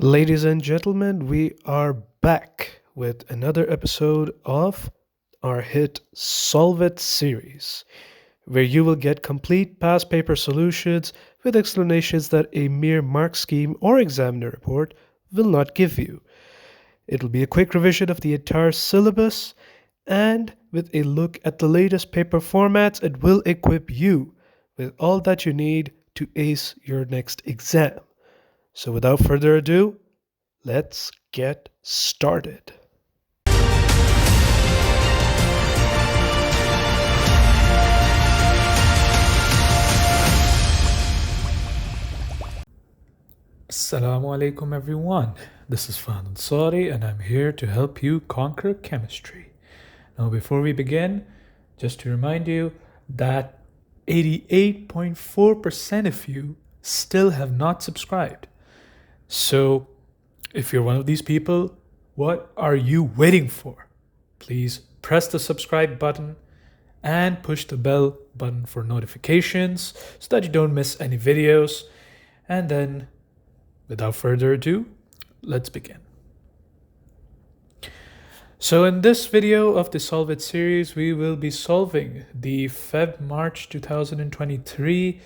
Ladies and gentlemen, we are back with another episode of our hit SolveIt series, where you will get complete past paper solutions with explanations that a mere mark scheme or examiner report will not give you. It'll be a quick revision of the entire syllabus, and with a look at the latest paper formats, it will equip you with all that you need to ace your next exam. So without further ado, let's get started. Assalamu alaikum everyone. This is Fahd Ansari and I'm here to help you conquer chemistry. Now before we begin, just to remind you that 88.4% of you still have not subscribed. So if you're one of these people, what are you waiting for? Please press the subscribe button and push the bell button for notifications so that you don't miss any videos. And then, without further ado, let's begin. So in this video of the SolveIt series, we will be solving the Feb-March 2023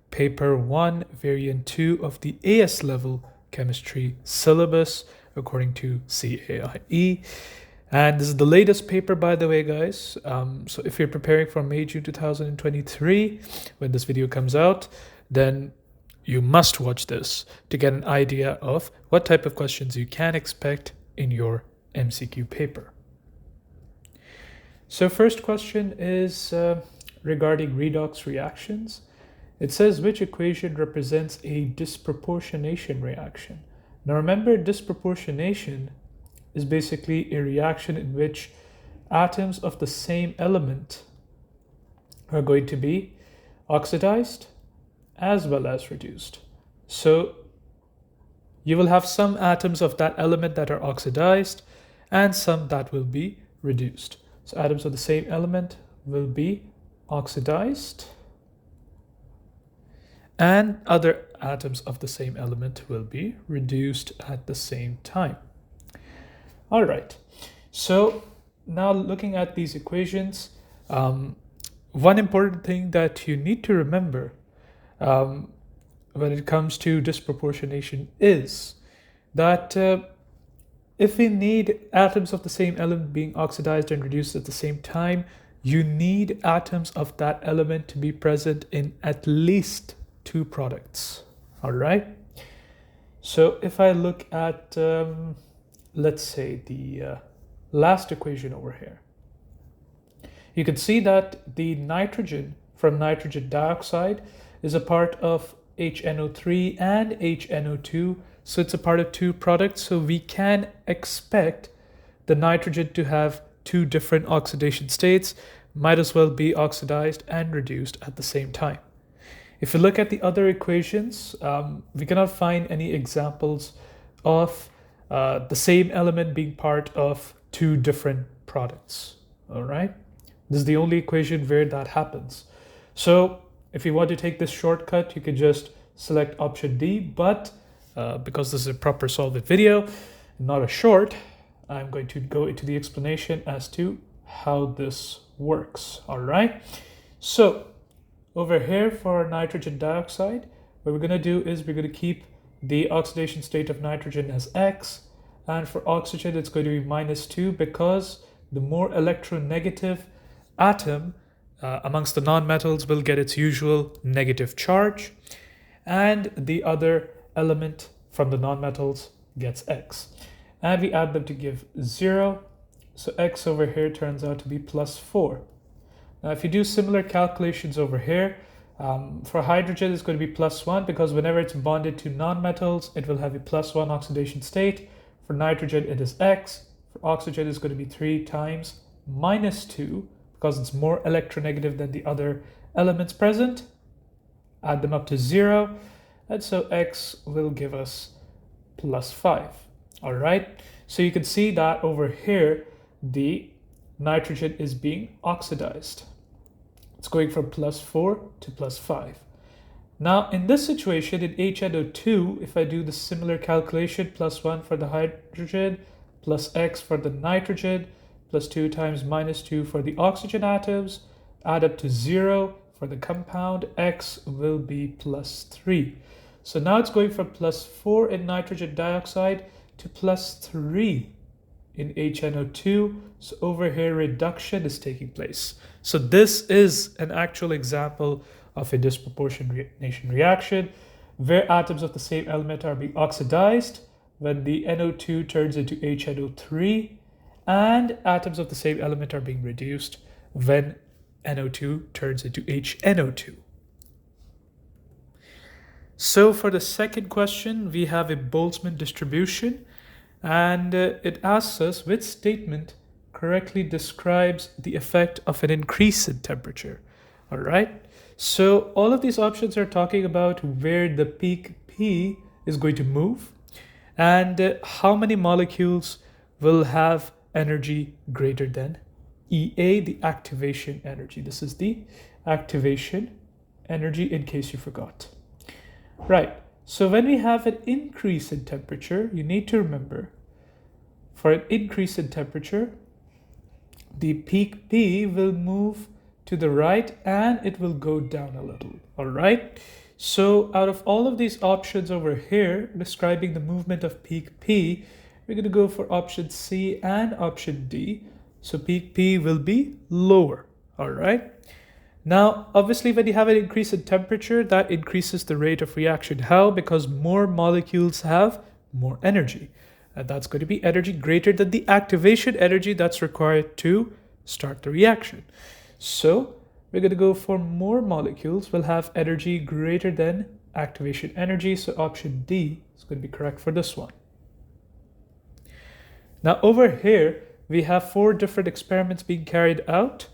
Paper 1, Variant 2 of the AS level chemistry syllabus according to CAIE. And this is the latest paper, by the way, guys. So if you're preparing for May, June 2023, when this video comes out, then you must watch this to get an idea of what type of questions you can expect in your MCQ paper. So first question is regarding redox reactions. It says which equation represents a disproportionation reaction. Now remember, disproportionation is basically a reaction in which atoms of the same element are going to be oxidized as well as reduced. So you will have some atoms of that element that are oxidized and some that will be reduced. So atoms of the same element will be oxidized and other atoms of the same element will be reduced at the same time. All right, so now looking at these equations, one important thing that you need to remember when it comes to disproportionation is that if we need atoms of the same element being oxidized and reduced at the same time, you need atoms of that element to be present in at least two products. All right. So if I look at, let's say, the last equation over here, you can see that the nitrogen from nitrogen dioxide is a part of HNO3 and HNO2. So it's a part of two products. So we can expect the nitrogen to have two different oxidation states, might as well be oxidized and reduced at the same time. If you look at the other equations, we cannot find any examples of the same element being part of two different products. All right. This is the only equation where that happens. So if you want to take this shortcut, you could just select option D, but because this is a proper SolveIt video, not a short, I'm going to go into the explanation as to how this works. All right. So over here for nitrogen dioxide, what we're going to do is we're going to keep the oxidation state of nitrogen as X, and for oxygen it's going to be -2 because the more electronegative atom amongst the nonmetals will get its usual negative charge, and the other element from the nonmetals gets X. And we add them to give 0, so X over here turns out to be +4. Now if you do similar calculations over here, for hydrogen it's going to be +1 because whenever it's bonded to nonmetals, it will have a +1 oxidation state. For nitrogen it is X. For oxygen it's going to be 3 times -2 because it's more electronegative than the other elements present. Add them up to 0, and so X will give us +5. All right, so you can see that over here the nitrogen is being oxidized. It's going from +4 to +5. Now, in this situation, in HNO2, if I do the similar calculation, +1 for the hydrogen, plus X for the nitrogen, plus 2 times -2 for the oxygen atoms, add up to 0 for the compound, X will be +3. So now it's going from +4 in nitrogen dioxide to +3 in HNO2. So over here, reduction is taking place. So this is an actual example of a disproportionation reaction where atoms of the same element are being oxidized when the NO2 turns into HNO3, and atoms of the same element are being reduced when NO2 turns into HNO2. So for the second question, we have a Boltzmann distribution, and it asks us which statement correctly describes the effect of an increase in temperature. All right. So all of these options are talking about where the peak P is going to move and how many molecules will have energy greater than EA, the activation energy. This is the activation energy in case you forgot. Right. So when we have an increase in temperature, you need to remember for an increase in temperature, the peak P will move to the right and it will go down a little. All right. So out of all of these options over here describing the movement of peak P, we're going to go for option C and option D. So peak P will be lower. All right. Now, obviously, when you have an increase in temperature, that increases the rate of reaction. How? Because more molecules have more energy. And that's going to be energy greater than the activation energy that's required to start the reaction. So we're going to go for more molecules will have energy greater than activation energy. So option D is going to be correct for this one. Now over here, we have 4 different experiments being carried out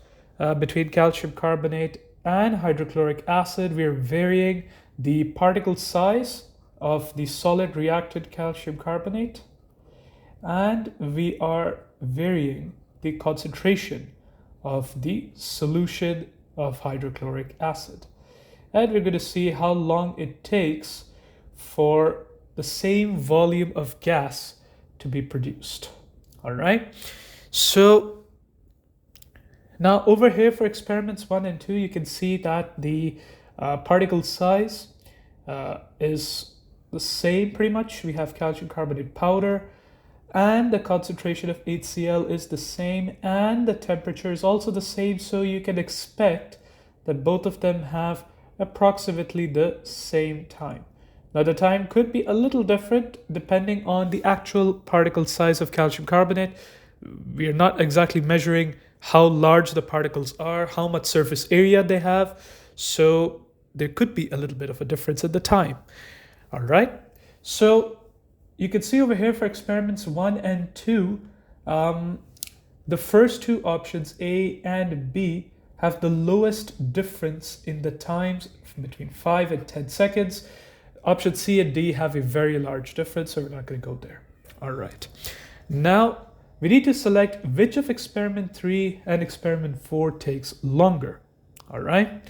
between calcium carbonate and hydrochloric acid. We are varying the particle size of the solid reactant calcium carbonate, and we are varying the concentration of the solution of hydrochloric acid. And we're going to see how long it takes for the same volume of gas to be produced. All right. So now over here for experiments 1 and 2, you can see that the particle size is the same pretty much. We have calcium carbonate powder, and the concentration of HCl is the same, and the temperature is also the same. So you can expect that both of them have approximately the same time. Now the time could be a little different depending on the actual particle size of calcium carbonate. We are not exactly measuring how large the particles are, how much surface area they have. So there could be a little bit of a difference in the time. All right. So you can see over here for experiments 1 and 2, the first 2 options, A and B, have the lowest difference in the times between 5 and 10 seconds. Option C and D have a very large difference, so we're not going to go there. All right. Now, we need to select which of experiment 3 and experiment 4 takes longer. All right.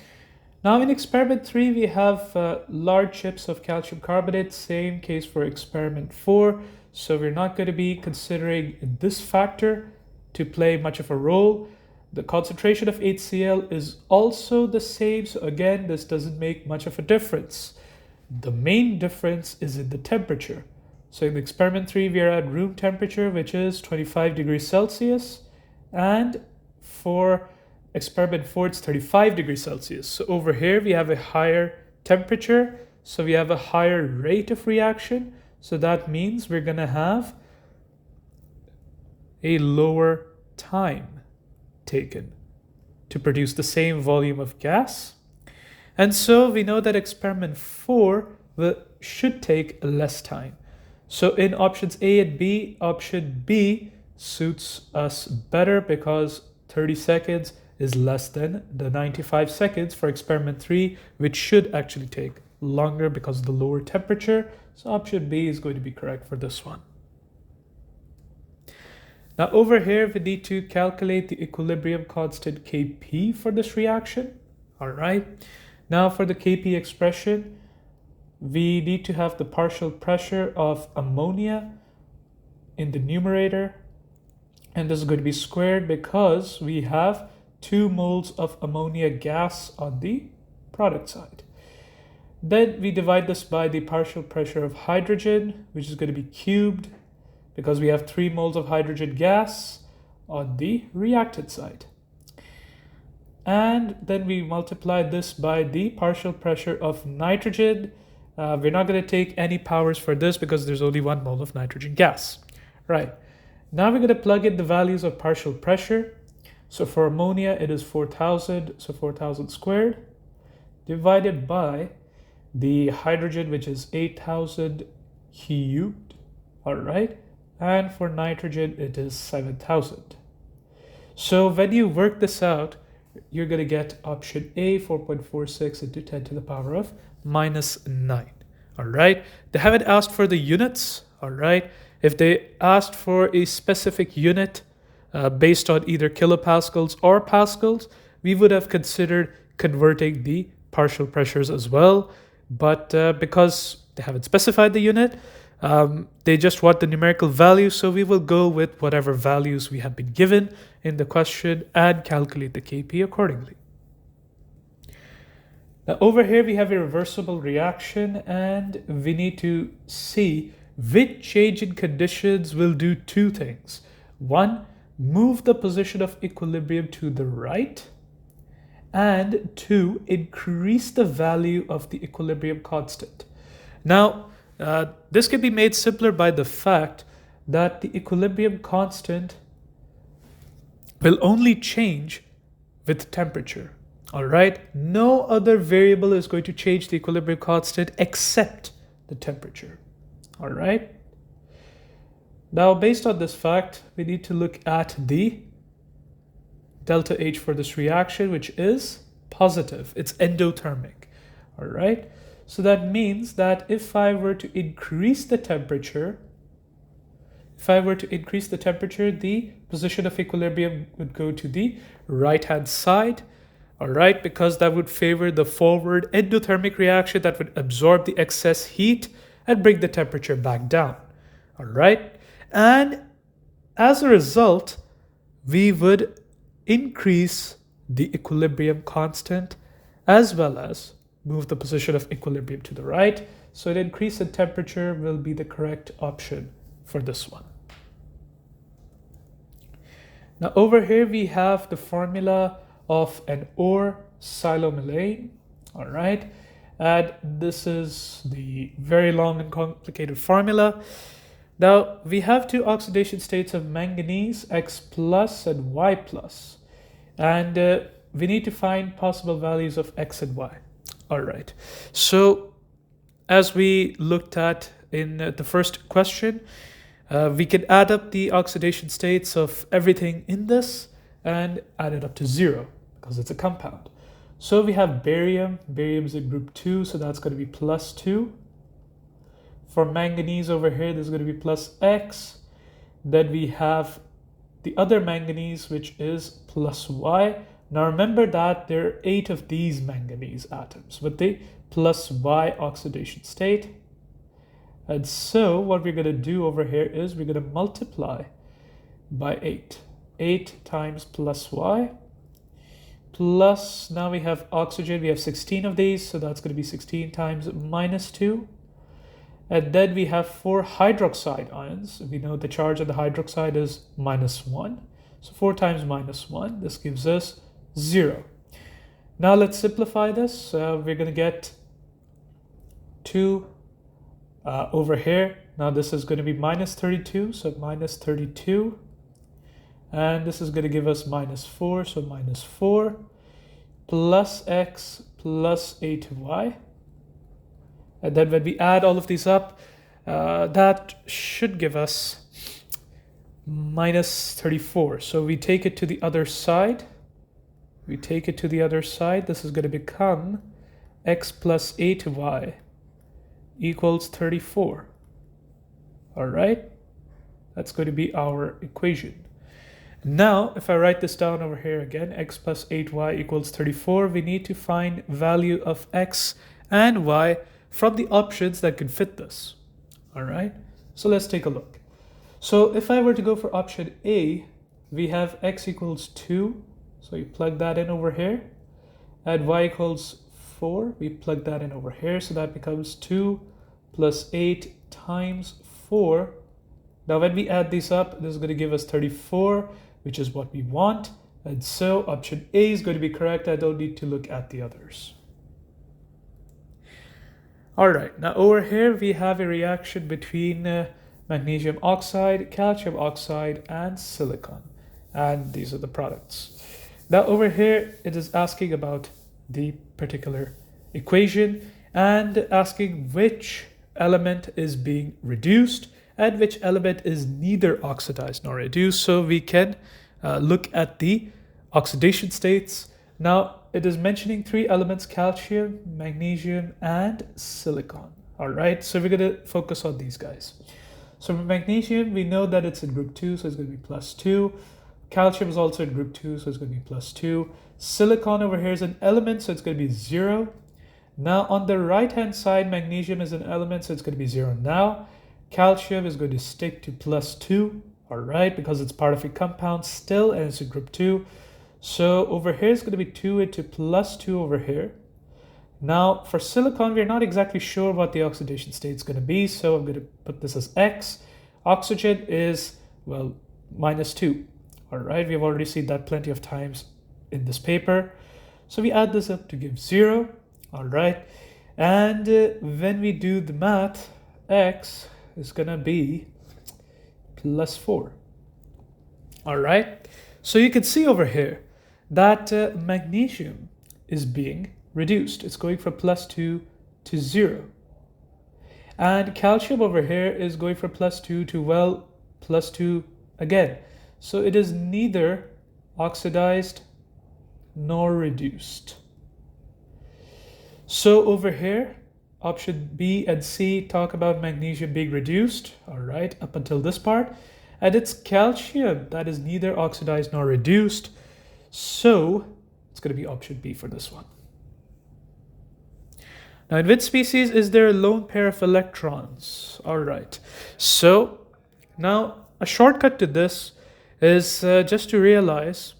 Now in experiment 3, we have large chips of calcium carbonate, same case for experiment 4. So we're not going to be considering this factor to play much of a role. The concentration of HCl is also the same. So again, this doesn't make much of a difference. The main difference is in the temperature. So in experiment 3, we are at room temperature, which is 25 degrees Celsius. And for experiment 4, it's 35 degrees Celsius. So over here, we have a higher temperature. So we have a higher rate of reaction. So that means we're going to have a lower time taken to produce the same volume of gas. And so we know that experiment 4 should take less time. So in options A and B, option B suits us better because 30 seconds is less than the 95 seconds for experiment 3, which should actually take longer because of the lower temperature. So option B is going to be correct for this one. Now over here, we need to calculate the equilibrium constant Kp for this reaction. All right. Now for the Kp expression, we need to have the partial pressure of ammonia in the numerator, and this is going to be squared because we have 2 moles of ammonia gas on the product side. Then we divide this by the partial pressure of hydrogen, which is going to be cubed because we have 3 moles of hydrogen gas on the reactant side. And then we multiply this by the partial pressure of nitrogen. We're not going to take any powers for this because there's only 1 mole of nitrogen gas. Right. Now we're going to plug in the values of partial pressure. So for ammonia, it is 4,000, so 4,000 squared, divided by the hydrogen, which is 8,000 cubed. All right. And for nitrogen, it is 7,000. So when you work this out, you're going to get option A, 4.46 into 10 to the power of -9. All right. They haven't asked for the units. All right. If they asked for a specific unit based on either kilopascals or pascals, we would have considered converting the partial pressures as well. But because they haven't specified the unit, they just want the numerical value. So we will go with whatever values we have been given in the question and calculate the Kp accordingly. Now over here we have a reversible reaction, and we need to see which change in conditions will do 2 things. 1, move the position of equilibrium to the right, and 2, increase the value of the equilibrium constant. Now, this can be made simpler by the fact that the equilibrium constant will only change with temperature. All right, no other variable is going to change the equilibrium constant except the temperature. All right. Now, based on this fact, we need to look at the delta H for this reaction, which is positive. It's endothermic. All right. So that means that if I were to increase the temperature, the position of equilibrium would go to the right-hand side. All right, because that would favor the forward endothermic reaction that would absorb the excess heat and bring the temperature back down. All right, and as a result, we would increase the equilibrium constant as well as move the position of equilibrium to the right. So an increase in temperature will be the correct option for this one. Now over here we have the formula of an ore silomelane. All right, and this is the very long and complicated formula. Now we have 2 oxidation states of manganese, X plus and Y plus, and we need to find possible values of X and Y. All right, so as we looked at in the first question, we can add up the oxidation states of everything in this and add it up to 0 because it's a compound. So we have barium. Barium is in group 2, so that's going to be +2. For manganese over here, there's going to be +X. Then we have the other manganese, which is +Y. Now remember that there are 8 of these manganese atoms with the +Y oxidation state. And so what we're going to do over here is we're going to multiply by 8. 8 times +Y. Plus, now we have oxygen. We have 16 of these, so that's going to be 16 times -2. And then we have 4 hydroxide ions. We know the charge of the hydroxide is -1. So 4 times -1, this gives us 0. Now let's simplify this. We're going to get 2 over here. Now this is going to be -32, so -32. And this is going to give us -4, so -4, plus X plus 8Y. And then when we add all of these up, that should give us -34. So we take it to the other side. This is going to become X plus 8Y equals 34. All right, that's going to be our equation. Now, if I write this down over here again, x plus 8y equals 34, we need to find value of x and y from the options that can fit this. All right, so let's take a look. So if I were to go for option A, we have x equals 2, so you plug that in over here, and y equals 4, we plug that in over here, so that becomes 2 plus 8 times 4. Now when we add these up, this is going to give us 34, which is what we want. And so option A is going to be correct. I don't need to look at the others. All right, now over here we have a reaction between magnesium oxide, calcium oxide, and silicon. And these are the products. Now over here, it is asking about the particular equation and asking which element is being reduced and which element is neither oxidized nor reduced. So we can look at the oxidation states. Now it is mentioning 3 elements: calcium, magnesium, and silicon. All right, so we're going to focus on these guys. So for magnesium, we know that it's in group 2, so it's going to be +2. Calcium is also in group 2, so it's going to be +2. Silicon over here is an element, so it's going to be 0. Now on the right hand side, magnesium is an element, so it's going to be 0 now. Calcium is going to stick to +2, all right, because it's part of a compound still and it's in group 2. So over here is going to be 2 into +2 over here. Now for silicon, we're not exactly sure what the oxidation state is going to be, so I'm going to put this as X. Oxygen is, well, -2. All right, we've already seen that plenty of times in this paper. So we add this up to give 0, all right. And when we do the math, X is going to be +4. All right, so you can see over here that magnesium is being reduced. It's going from +2 to 0. And calcium over here is going from +2 to, well, +2 again. So it is neither oxidized nor reduced. So over here, option B and C talk about magnesium being reduced, all right, up until this part. And it's calcium that is neither oxidized nor reduced. So it's going to be option B for this one. Now, in which species is there a lone pair of electrons? All right. So now a shortcut to this is just to realize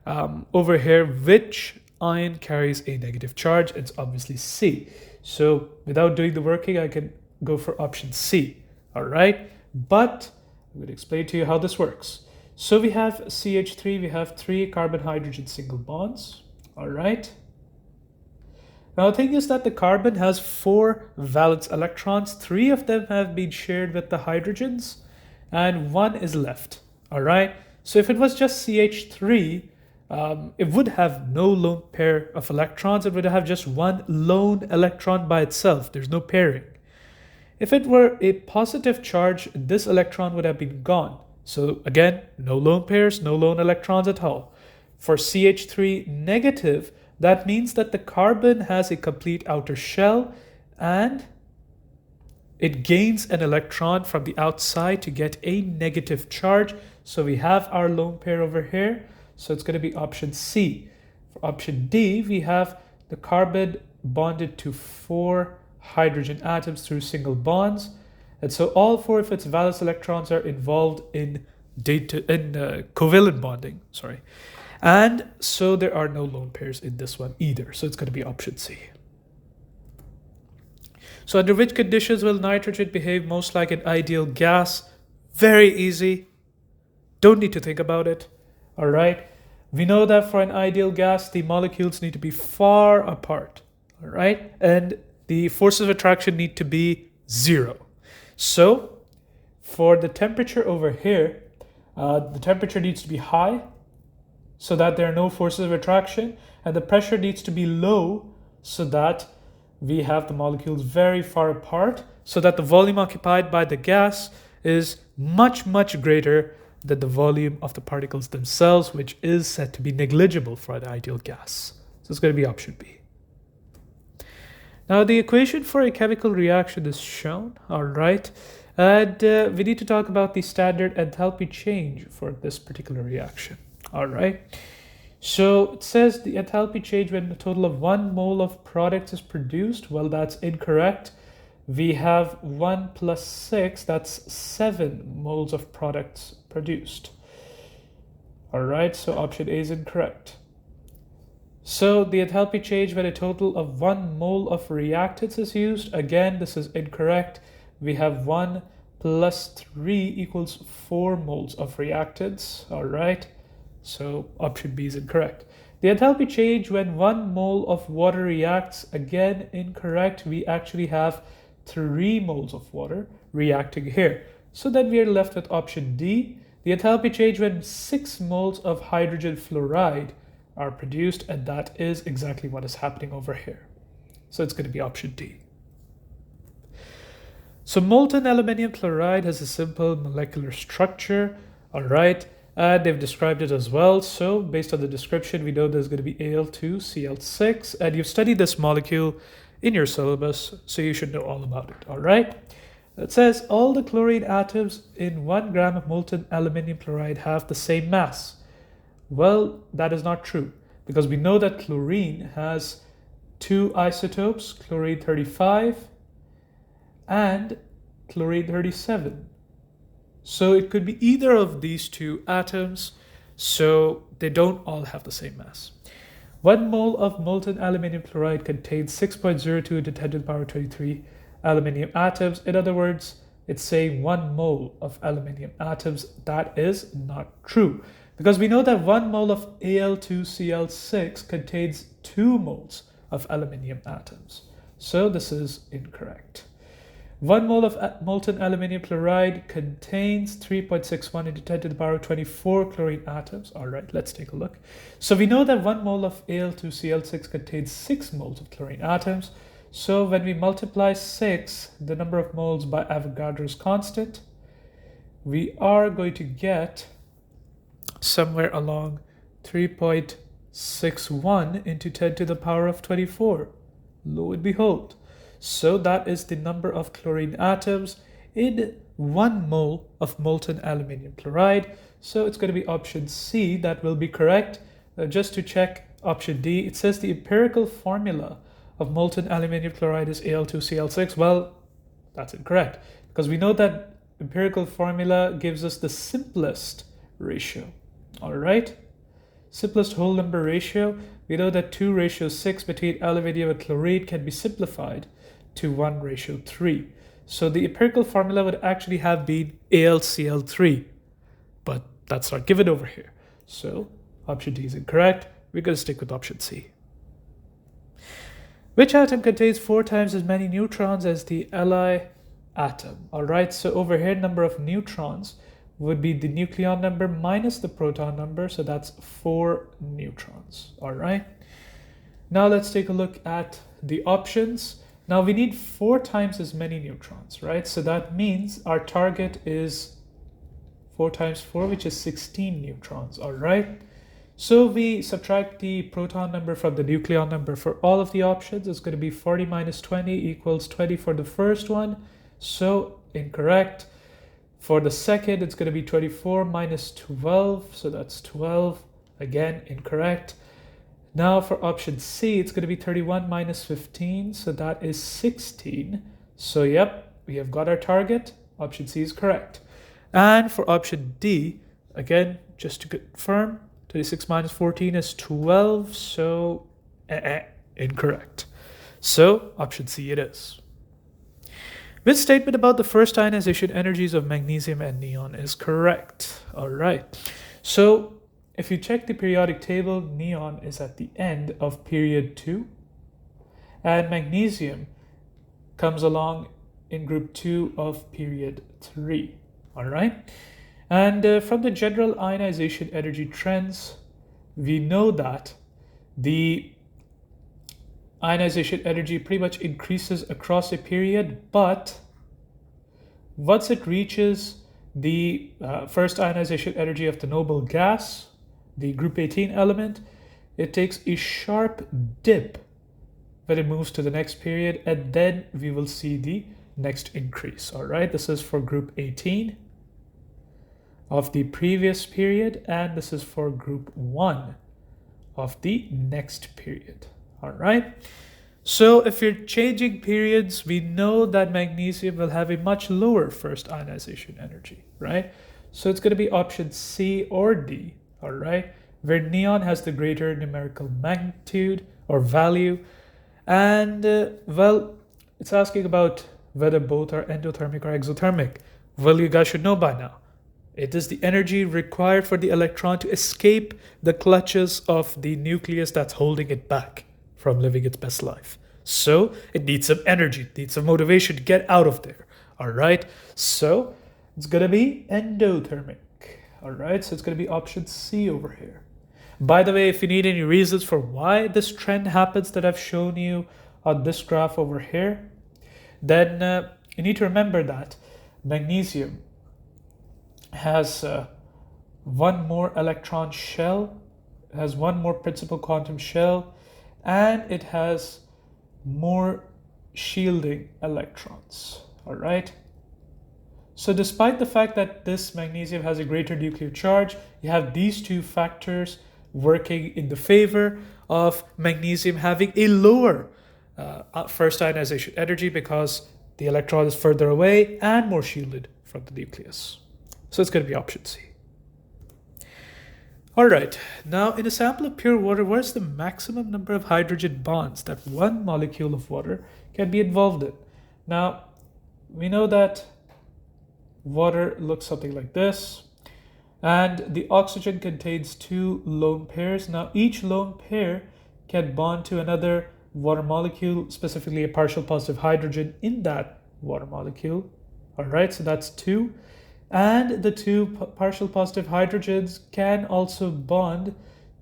over here which ion carries a negative charge. It's obviously C. So without doing the working, I can go for option C. All right. But I'm going to explain to you how this works. So we have CH3, we have 3 carbon-hydrogen single bonds. All right. Now the thing is that the carbon has 4 valence electrons. 3 of them have been shared with the hydrogens and 1 is left. All right. So if it was just CH3, it would have no lone pair of electrons. It would have just 1 lone electron by itself. There's no pairing. If it were a positive charge, this electron would have been gone. So again, no lone pairs, no lone electrons at all. For CH3 negative, that means that the carbon has a complete outer shell and it gains an electron from the outside to get a negative charge. So we have our lone pair over here. So it's going to be option C. For option D, we have the carbon bonded to 4 hydrogen atoms through single bonds. And so all 4 of its valence electrons are involved in covalent bonding. And so there are no lone pairs in this one either. So it's going to be option C. So under which conditions will nitrogen behave most like an ideal gas? Very easy. Don't need to think about it. All right. We know that for an ideal gas, the molecules need to be far apart. All right. And the forces of attraction need to be 0. So for the temperature over here, the temperature needs to be high so that there are no forces of attraction, and the pressure needs to be low so that we have the molecules very far apart, so that the volume occupied by the gas is much, much greater than the volume of the particles themselves, which is said to be negligible for the ideal gas. So it's going to be option B. Now the equation for a chemical reaction is shown, all right, And we need to talk about the standard enthalpy change for this particular reaction. All right. So it says the enthalpy change when a total of 1 mole of product is produced. Well, that's incorrect. We have 1 plus 6, that's 7 moles of products produced. All right, so option A is incorrect. So the enthalpy change when a total of 1 mole of reactants is used. Again, this is incorrect. We have 1 plus 3 equals 4 moles of reactants. All right. So option B is incorrect. The enthalpy change when 1 mole of water reacts, again incorrect. We actually have 3 moles of water reacting here. So then we are left with option D. The enthalpy change when 6 moles of hydrogen fluoride are produced, and that is exactly what is happening over here. So it's going to be option D. So molten aluminium chloride has a simple molecular structure. All right. They've described it as well. So based on the description, we know there's going to be Al2Cl6, and you've studied this molecule in your syllabus, so you should know all about it. All right. It says all the chlorine atoms in 1 gram of molten aluminium chloride have the same mass. Well, that is not true, because we know that chlorine has 2 isotopes, chlorine 35 and chlorine 37. So it could be either of these 2 atoms, so they don't all have the same mass. 1 mole of molten aluminium chloride contains 6.02 into 10 to the power 23 aluminium atoms. In other words, it's saying 1 mole of aluminium atoms. That is not true, because we know that 1 mole of Al2Cl6 contains 2 moles of aluminium atoms. So this is incorrect. 1 mole of molten aluminium chloride contains 3.61 into 10 to the power 24 chlorine atoms. All right, let's take a look. So we know that 1 mole of Al2Cl6 contains 6 moles of chlorine atoms. So when we multiply 6, the number of moles by Avogadro's constant, we are going to get somewhere along 3.61 into 10 to the power of 24. Lo and behold. So that is the number of chlorine atoms in 1 mole of molten aluminium chloride. So it's going to be option C that will be correct. Just to check option D, it says the empirical formula of molten aluminium chloride is Al2Cl6. Well, that's incorrect, because we know that empirical formula gives us the simplest ratio. All right, simplest whole number ratio. We know that 2:6 between aluminium and chlorine can be simplified to 1:3. So the empirical formula would actually have been AlCl3, but that's not given over here. So option D is incorrect. We're going to stick with option C. Which atom contains 4 times as many neutrons as the Li atom? All right, so over here, number of neutrons would be the nucleon number minus the proton number, so that's 4 neutrons. All right, now let's take a look at the options. Now we need 4 times as many neutrons, right? So that means our target is 4 times 4, which is 16 neutrons. All right, so we subtract the proton number from the nucleon number for all of the options. It's going to be 40 minus 20 equals 20 for the first one, so incorrect. For the second, it's going to be 24 minus 12, so that's 12, again incorrect. Now for option C, it's going to be 31 minus 15, so that is 16. So yep, we have got our target. Option C is correct. And for option D, again, just to confirm, 26 minus 14 is 12, so incorrect. So option C it is. Which statement about the first ionization energies of magnesium and neon is correct? All right. So if you check the periodic table, neon is at the end of period 2, and magnesium comes along in group 2 of period 3. All right. And from the general ionization energy trends, we know that the ionization energy pretty much increases across a period, but once it reaches the first ionization energy of the noble gas, the group 18 element, it takes a sharp dip when it moves to the next period, and then we will see the next increase. All right, this is for group 18 of the previous period, and this is for group 1 of the next period. All right. So if you're changing periods, we know that magnesium will have a much lower first ionization energy, right? So it's going to be option C or D, all right, where neon has the greater numerical magnitude or value. And well, it's asking about whether both are endothermic or exothermic. Well, you guys should know by now. It is the energy required for the electron to escape the clutches of the nucleus that's holding it back from living its best life. So it needs some energy, it needs some motivation to get out of there. All right. So it's going to be endothermic. All right. So it's going to be option C over here. By the way, if you need any reasons for why this trend happens that I've shown you on this graph over here, then you need to remember that magnesium has one more electron shell, has one more principal quantum shell, and it has more shielding electrons. All right. So despite the fact that this magnesium has a greater nuclear charge, you have these two factors working in the favor of magnesium having a lower first ionization energy because the electron is further away and more shielded from the nucleus. So it's going to be option C. All right, now in a sample of pure water, what is the maximum number of hydrogen bonds that one molecule of water can be involved in? Now, we know that water looks something like this, and the oxygen contains 2 lone pairs. Now, each lone pair can bond to another water molecule, specifically a partial positive hydrogen in that water molecule. All right, so that's 2. And the 2 partial positive hydrogens can also bond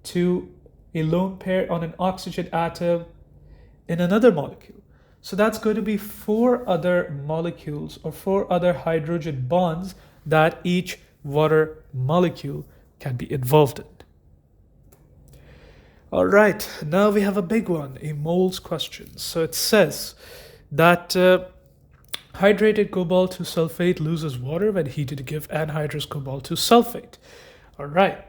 to a lone pair on an oxygen atom in another molecule. So that's going to be 4 other molecules or 4 other hydrogen bonds that each water molecule can be involved in. All right, now we have a big one, a moles question. So it says that hydrated cobalt 2 sulfate loses water when heated to give anhydrous cobalt 2 sulfate. All right.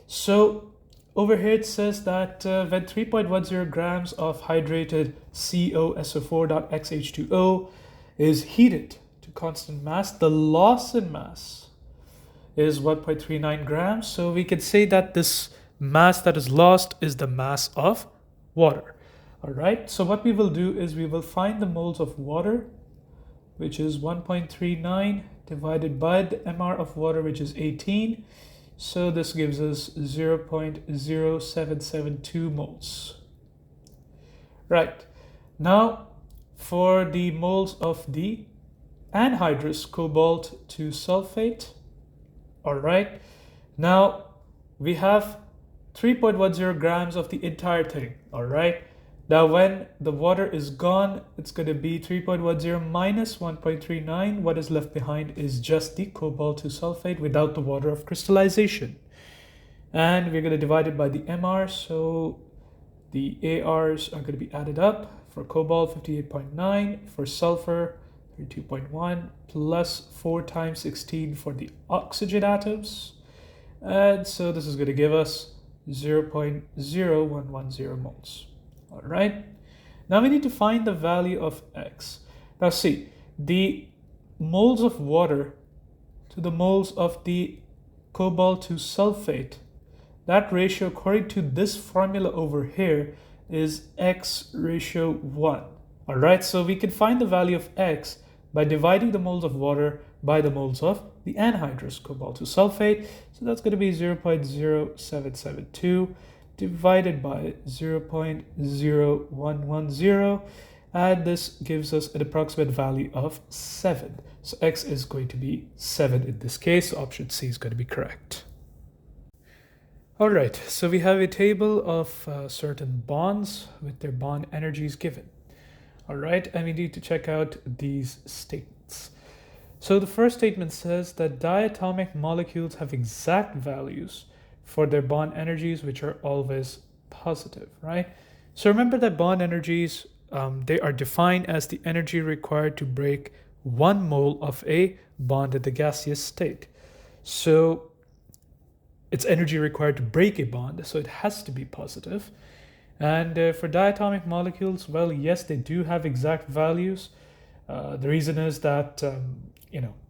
So over here it says that when 3.10 grams of hydrated COSO4.XH2O is heated to constant mass, the loss in mass is 1.39 grams. So we can say that this mass that is lost is the mass of water. All right. So what we will do is we will find the moles of water, which is 1.39 divided by the MR of water, which is 18. So this gives us 0.0772 moles. Right. Now, for the moles of the anhydrous cobalt 2 sulfate, all right. Now, we have 3.10 grams of the entire thing, all right. Now, when the water is gone, it's going to be 3.10 minus 1.39. What is left behind is just the cobalt 2 sulfate without the water of crystallization. And we're going to divide it by the MR. So the ARs are going to be added up. For cobalt, 58.9. For sulfur, 32.1. Plus 4 times 16 for the oxygen atoms. And so this is going to give us 0.0110 moles. All right. Now we need to find the value of X. Now see, the moles of water to the moles of the cobalt 2 sulfate, that ratio according to this formula over here is X ratio 1. All right. So we can find the value of X by dividing the moles of water by the moles of the anhydrous cobalt 2 sulfate. So that's going to be 0.0772 divided by 0.0110, and this gives us an approximate value of 7. So X is going to be 7 in this case. So option C is going to be correct. All right, so we have a table of certain bonds with their bond energies given. All right, and we need to check out these statements. So the first statement says that diatomic molecules have exact values for their bond energies, which are always positive, right? So remember that bond energies, they are defined as the energy required to break 1 mole of a bond in the gaseous state. So its energy required to break a bond, so it has to be positive. And for diatomic molecules, well, yes, they do have exact values. The reason is that,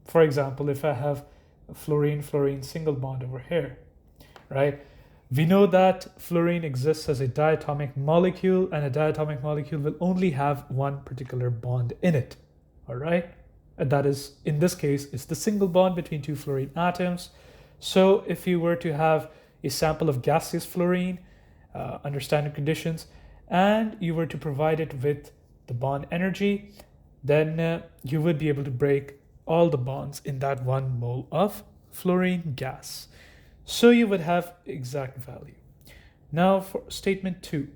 for example, if I have a fluorine single bond over here, right? We know that fluorine exists as a diatomic molecule, and a diatomic molecule will only have one particular bond in it, all right? And that is, in this case, is the single bond between two fluorine atoms. So if you were to have a sample of gaseous fluorine under standard conditions, and you were to provide it with the bond energy, then you would be able to break all the bonds in that 1 mole of fluorine gas. So you would have exact value. Now for statement 2.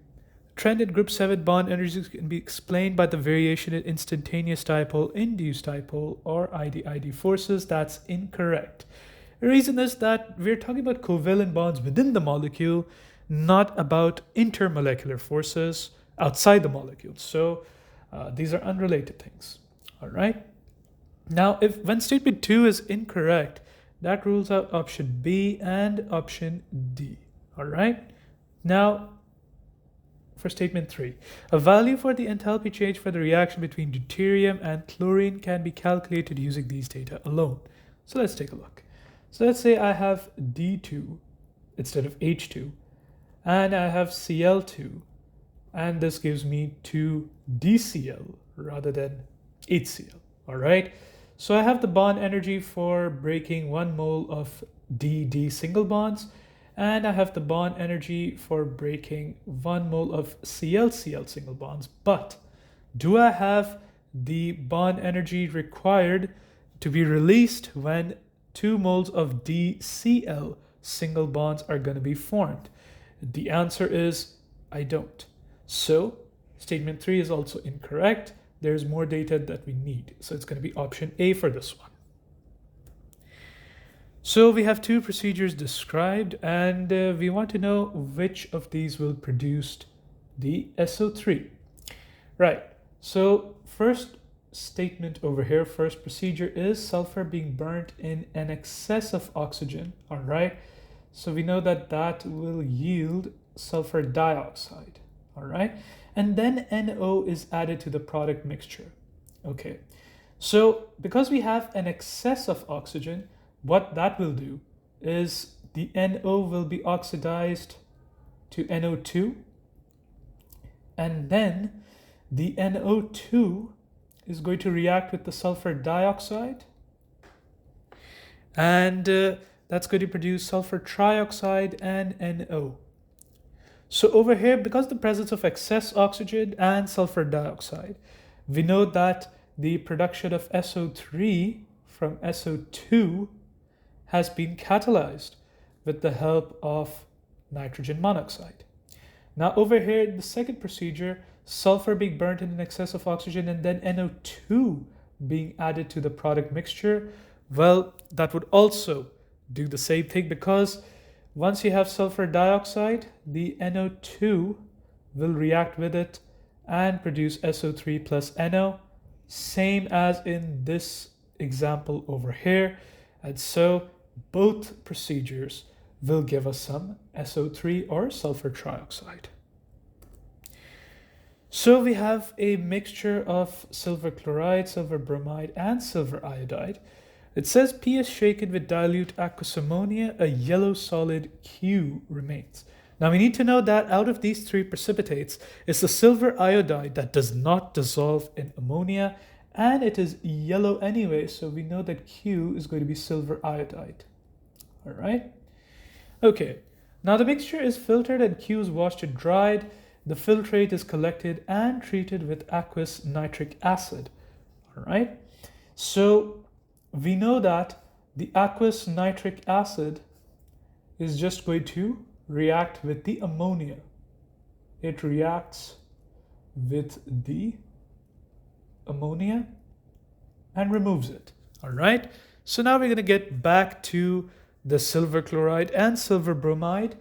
Trend in group 7 bond energies can be explained by the variation in instantaneous dipole, induced dipole, or ID forces. That's incorrect. The reason is that we're talking about covalent bonds within the molecule, not about intermolecular forces outside the molecule. So these are unrelated things. All right. Now, when statement 2 is incorrect, that rules out option B and option D. All right. Now, for statement 3, a value for the enthalpy change for the reaction between deuterium and chlorine can be calculated using these data alone. So let's take a look. So let's say I have D2 instead of H2, and I have Cl2, and this gives me 2DCl rather than HCl. All right. So I have the bond energy for breaking 1 mole of DD single bonds, and I have the bond energy for breaking 1 mole of ClCl single bonds. But do I have the bond energy required to be released when 2 moles of DCl single bonds are going to be formed? The answer is I don't. So statement 3 is also incorrect. There's more data that we need. So it's going to be option A for this one. So we have 2 procedures described, and we want to know which of these will produce the SO3. Right. So first statement over here, first procedure is sulfur being burnt in an excess of oxygen. All right. So we know that that will yield sulfur dioxide. All right. And then NO is added to the product mixture. Okay, so because we have an excess of oxygen, what that will do is the NO will be oxidized to NO2, and then the NO2 is going to react with the sulfur dioxide, and that's going to produce sulfur trioxide and NO. So over here, because the presence of excess oxygen and sulfur dioxide, we know that the production of SO3 from SO2 has been catalyzed with the help of nitrogen monoxide. Now over here, the second procedure, sulfur being burnt in excess of oxygen and then NO2 being added to the product mixture, well, that would also do the same thing, because once you have sulfur dioxide, the NO2 will react with it and produce SO3 plus NO, same as in this example over here. And so both procedures will give us some SO3 or sulfur trioxide. So we have a mixture of silver chloride, silver bromide, and silver iodide. It says P is shaken with dilute aqueous ammonia, a yellow solid Q remains. Now we need to know that out of these 3 precipitates, it's the silver iodide that does not dissolve in ammonia, and it is yellow anyway, so we know that Q is going to be silver iodide. All right? Okay, now the mixture is filtered and Q is washed and dried. The filtrate is collected and treated with aqueous nitric acid. All right? So we know that the aqueous nitric acid is just going to react with the ammonia. It reacts with the ammonia and removes it. All right. So now we're going to get back to the silver chloride and silver bromide,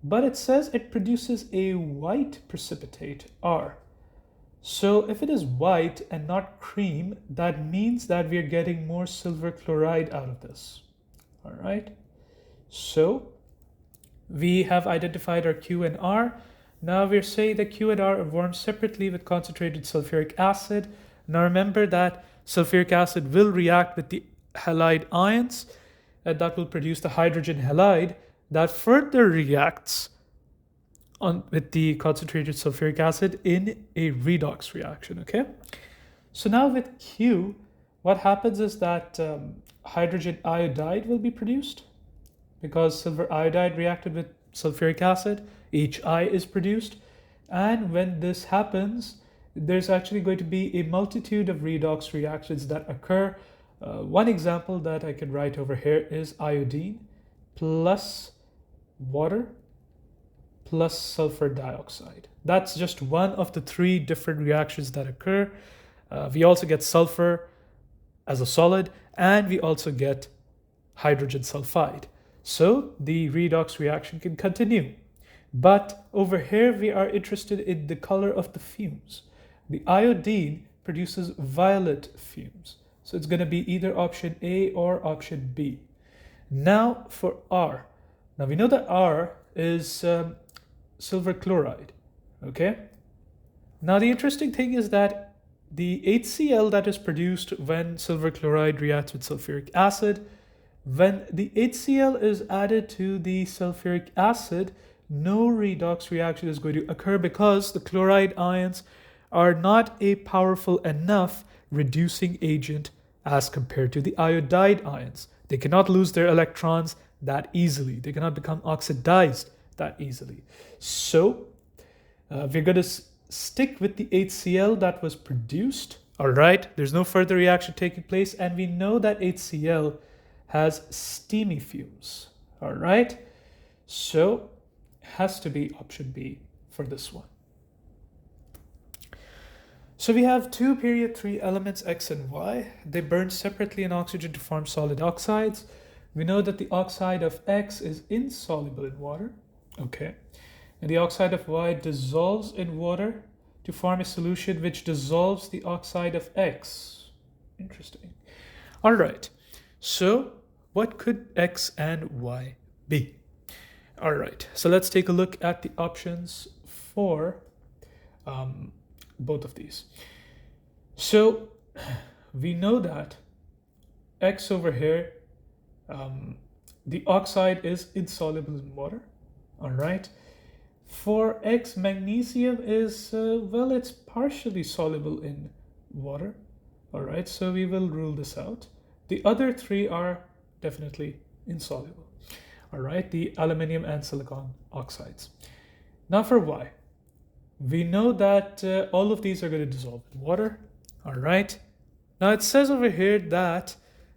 but it says it produces a white precipitate, R. So if it is white and not cream, that means that we are getting more silver chloride out of this. All right. So we have identified our Q and R. Now we're saying that Q and R are formed separately with concentrated sulfuric acid. Now remember that sulfuric acid will react with the halide ions, and that will produce the hydrogen halide that further reacts with the concentrated sulfuric acid in a redox reaction, okay? So now with Q, what happens is that hydrogen iodide will be produced because silver iodide reacted with sulfuric acid, HI is produced. And when this happens, there's actually going to be a multitude of redox reactions that occur. One example that I can write over here is iodine plus water plus sulfur dioxide. That's just one of the three different reactions that occur. We also get sulfur as a solid, and we also get hydrogen sulfide. So the redox reaction can continue. But over here, we are interested in the color of the fumes. The iodine produces violet fumes. So it's going to be either option A or option B. Now for R. Now we know that R is silver chloride, okay? Now the interesting thing is that the HCl that is produced when silver chloride reacts with sulfuric acid, when the HCl is added to the sulfuric acid, no redox reaction is going to occur because the chloride ions are not a powerful enough reducing agent as compared to the iodide ions. They cannot lose their electrons that easily. They cannot become oxidized that easily. So we're going to stick with the HCl that was produced. All right, there's no further reaction taking place, and we know that HCl has steamy fumes. All right, so has to be option B for this one. So we have two period 3 elements X and Y. They burn separately in oxygen to form solid oxides. We know that the oxide of X is insoluble in water. Okay. And the oxide of Y dissolves in water to form a solution which dissolves the oxide of X. Interesting. All right. So what could X and Y be? All right. So let's take a look at the options for both of these. So we know that X over here, the oxide is insoluble in water. All right. For X, magnesium is, well, it's partially soluble in water. All right. So we will rule this out. The other three are definitely insoluble. All right. The aluminium and silicon oxides. Now for Y. We know that all of these are going to dissolve in water. All right. Now it says over here that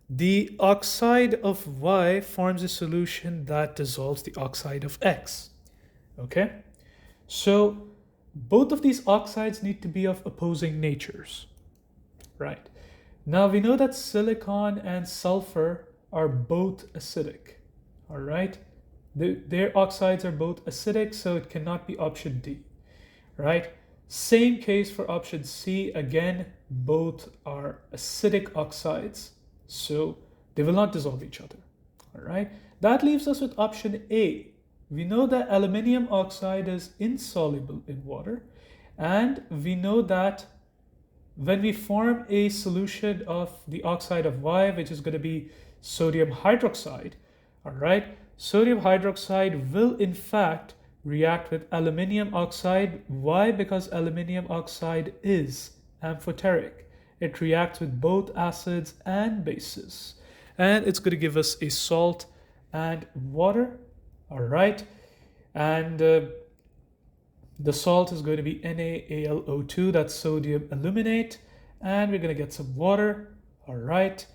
the oxide of Y forms a solution that dissolves the oxide of X. Okay. So both of these oxides need to be of opposing natures. Right. Now we know that silicon and sulfur are both acidic. All right. Their oxides are both acidic, so it cannot be option D. Right? Same case for option C. Again, both are acidic oxides, so they will not dissolve each other. All right? That leaves us with option A. We know that aluminium oxide is insoluble in water, and we know that when we form a solution of the oxide of Y, which is going to be sodium hydroxide, all right, sodium hydroxide will in fact react with aluminium oxide. Why? Because aluminium oxide is amphoteric. It reacts with both acids and bases. And it's going to give us a salt and water. All right. And the salt is going to be NaAlO2. That's sodium aluminate. And we're going to get some water. All right.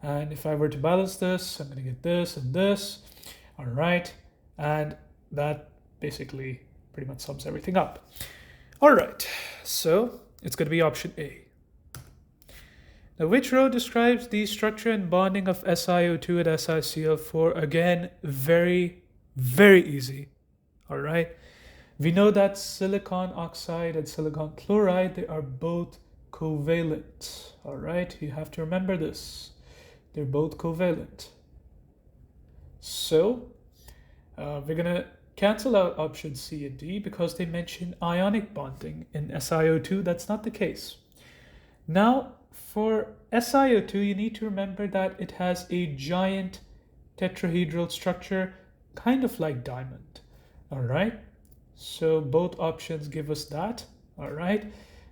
And if I were to balance this, I'm going to get this and this. All right. And that basically pretty much sums everything up. All right, so it's going to be option A. Now, which row describes the structure and bonding of SiO2 and SiCl4? Again, very, very easy. All right. We know that silicon oxide and silicon chloride, they are both covalent. All right, you have to remember this. They're both covalent. So we're going to cancel out options C and D because they mention ionic bonding. In SiO2, that's not the case. Now, for SiO2, you need to remember that it has a giant tetrahedral structure, kind of like diamond. All right, so both options give us that. All right.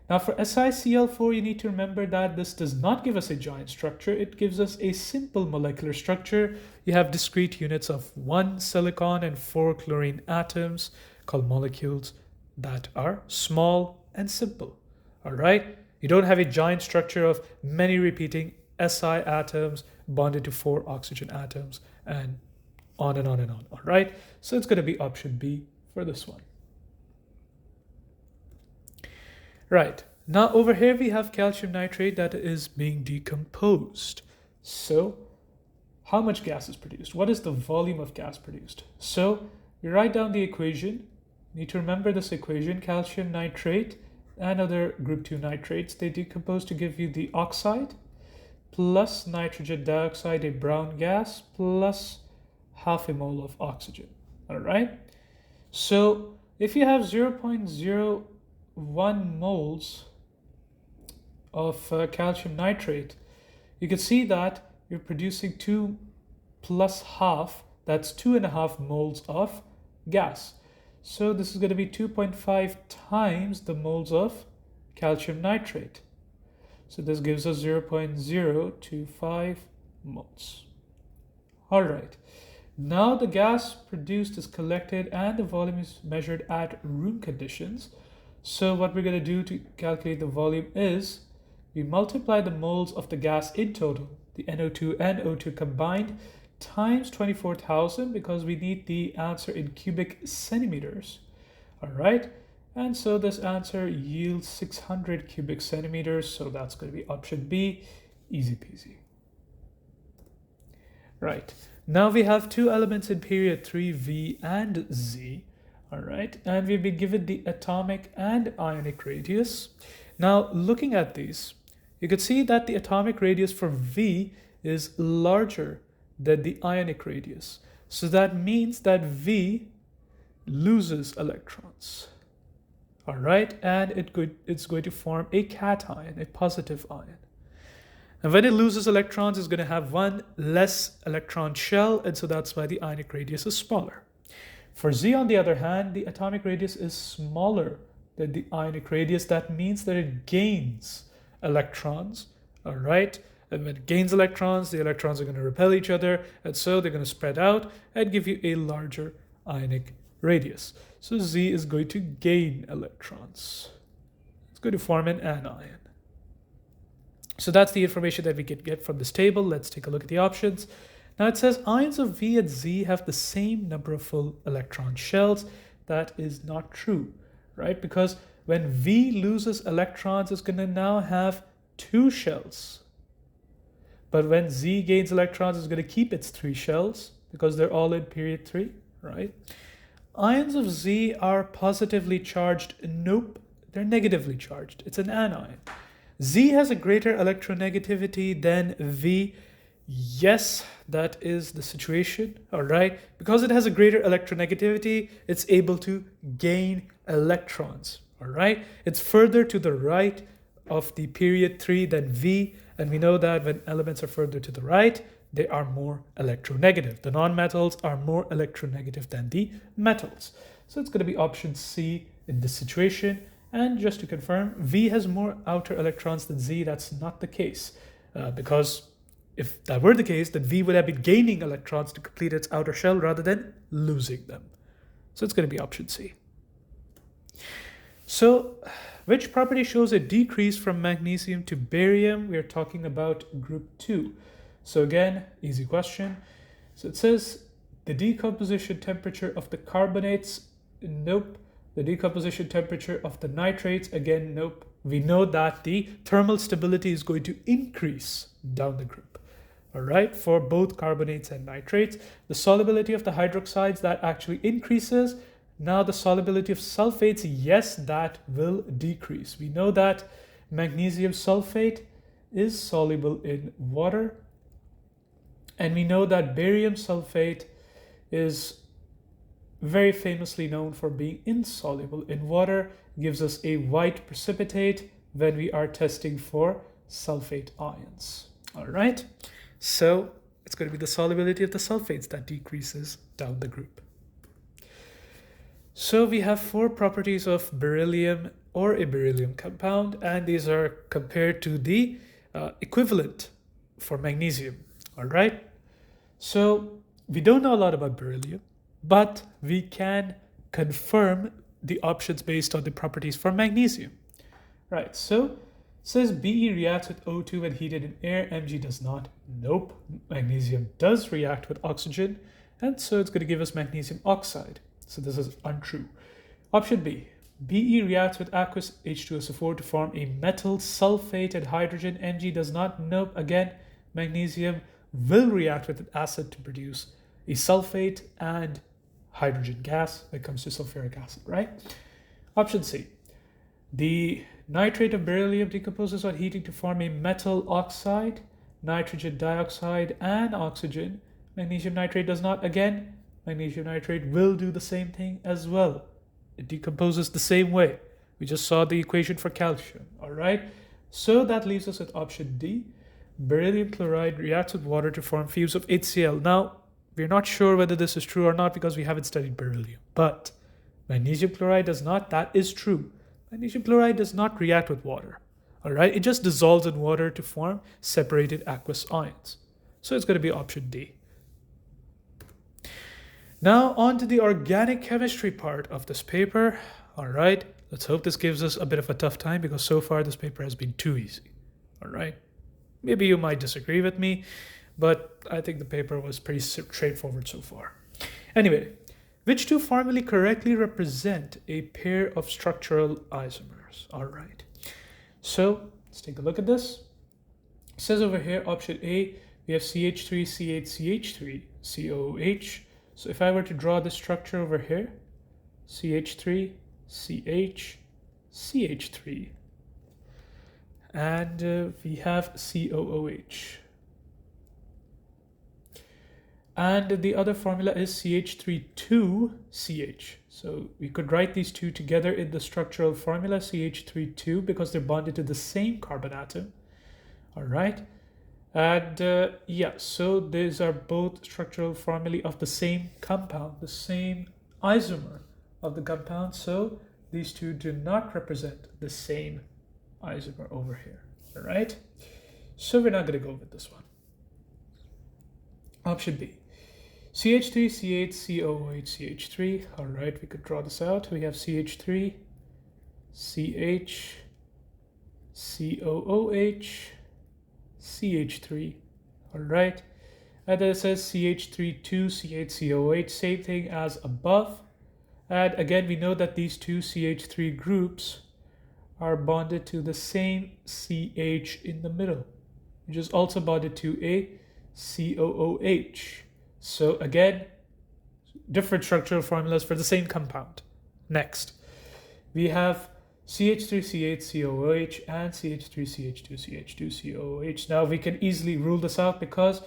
Now for SiCl4, you need to remember that this does not give us a giant structure. It gives us a simple molecular structure. You have discrete units of 1 silicon and 4 chlorine atoms called molecules that are small and simple. All right. You don't have a giant structure of many repeating Si atoms bonded to 4 oxygen atoms and on and on and on. All right. So it's going to be option B for this one. Right, now over here we have calcium nitrate that is being decomposed. So how much gas is produced? What is the volume of gas produced? So we write down the equation. You need to remember this equation. Calcium nitrate and other group 2 nitrates, they decompose to give you the oxide plus nitrogen dioxide, a brown gas, plus half a mole of oxygen. All right, so if you have 0.01 moles of calcium nitrate, you can see that you're producing 2 plus half, that's 2.5 moles of gas. So this is going to be 2.5 times the moles of calcium nitrate. So this gives us 0.025 moles. All right. Now the gas produced is collected and the volume is measured at room conditions. So what we're going to do to calculate the volume is we multiply the moles of the gas in total, the NO2 and O2 combined, times 24,000 because we need the answer in cubic centimeters. All right. And so this answer yields 600 cubic centimeters. So that's going to be option B, easy peasy. Right. Now we have two elements in period 3, V and Z. All right. And we've been given the atomic and ionic radius. Now looking at these, you can see that the atomic radius for V is larger than the ionic radius. So that means that V loses electrons. All right, and it's going to form a cation, a positive ion. And when it loses electrons, it's going to have one less electron shell, and so that's why the ionic radius is smaller. For Z, on the other hand, the atomic radius is smaller than the ionic radius. That means that it gains electrons, all right? And when it gains electrons, the electrons are going to repel each other, and so they're going to spread out and give you a larger ionic radius. So Z is going to gain electrons. It's going to form an anion. So that's the information that we can get from this table. Let's take a look at the options. Now it says ions of V and Z have the same number of full electron shells. That is not true, right? Because when V loses electrons, it's going to now have 2 shells. But when Z gains electrons, it's going to keep its 3 shells because they're all in period 3, right? Ions of Z are positively charged. Nope, they're negatively charged. It's an anion. Z has a greater electronegativity than V. Yes, that is the situation, all right? Because it has a greater electronegativity, it's able to gain electrons, all right? It's further to the right of the period 3 than V, and we know that when elements are further to the right, they are more electronegative. The nonmetals are more electronegative than the metals. So it's going to be option C in this situation. And just to confirm, V has more outer electrons than Z. That's not the case, because if that were the case, then V would have been gaining electrons to complete its outer shell rather than losing them. So it's going to be option C. So which property shows a decrease from magnesium to barium? We are talking about group 2. So again, easy question. So it says the decomposition temperature of the carbonates. Nope. The decomposition temperature of the nitrates. Again, nope. We know that the thermal stability is going to increase down the group. All right, for both carbonates and nitrates. The solubility of the hydroxides, that actually increases. Now the solubility of sulfates, yes, that will decrease. We know that magnesium sulfate is soluble in water, and we know that barium sulfate is very famously known for being insoluble in water, gives us a white precipitate when we are testing for sulfate ions. All right, so it's going to be the solubility of the sulfates that decreases down the group. So we have 4 properties of beryllium or a beryllium compound, and these are compared to the equivalent for magnesium. All right, so we don't know a lot about beryllium, but we can confirm the options based on the properties for magnesium. Right, so it says Be reacts with O2 when heated in air, Mg does not. Nope, magnesium does react with oxygen, and so it's going to give us magnesium oxide. So this is untrue. Option B, Be reacts with aqueous H2SO4 to form a metal sulfate and hydrogen, Mg does not. Nope, again, magnesium will react with an acid to produce a sulfate and hydrogen gas when it comes to sulfuric acid, right? Option C, the nitrate of beryllium decomposes on heating to form a metal oxide, nitrogen dioxide, and oxygen. Magnesium nitrate does not. Again, magnesium nitrate will do the same thing as well. It decomposes the same way. We just saw the equation for calcium, all right? So that leaves us with option D. Beryllium chloride reacts with water to form fumes of HCl. Now, we're not sure whether this is true or not because we haven't studied beryllium, but magnesium chloride does not. That is true. Magnesium chloride does not react with water, all right? It just dissolves in water to form separated aqueous ions. So it's going to be option D. Now on to the organic chemistry part of this paper. All right, let's hope this gives us a bit of a tough time because so far this paper has been too easy. All right, maybe you might disagree with me, but I think the paper was pretty straightforward so far. Anyway, which 2 formulae correctly represent a pair of structural isomers? All right, so let's take a look at this. It says over here, option A, we have CH3, CH, CH3, COOH. So if I were to draw the structure over here, CH3, CH, CH3, and we have COOH. And the other formula is CH32CH. So we could write these two together in the structural formula, CH32, because they're bonded to the same carbon atom. All right. And yeah, so these are both structural formulae of the same compound, the same isomer of the compound. So these two do not represent the same isomer over here. All right. So we're not going to go with this one. Option B. CH3, CH, COOH, CH3. All right, we could draw this out. We have CH3, CH, COOH, CH3. All right, and then it says CH32, CH, COOH, same thing as above. And again, we know that these two CH3 groups are bonded to the same CH in the middle, which is also bonded to a COOH. So again, different structural formulas for the same compound. Next, we have CH3CH and CH3CH2CH2COOH. Now we can easily rule this out because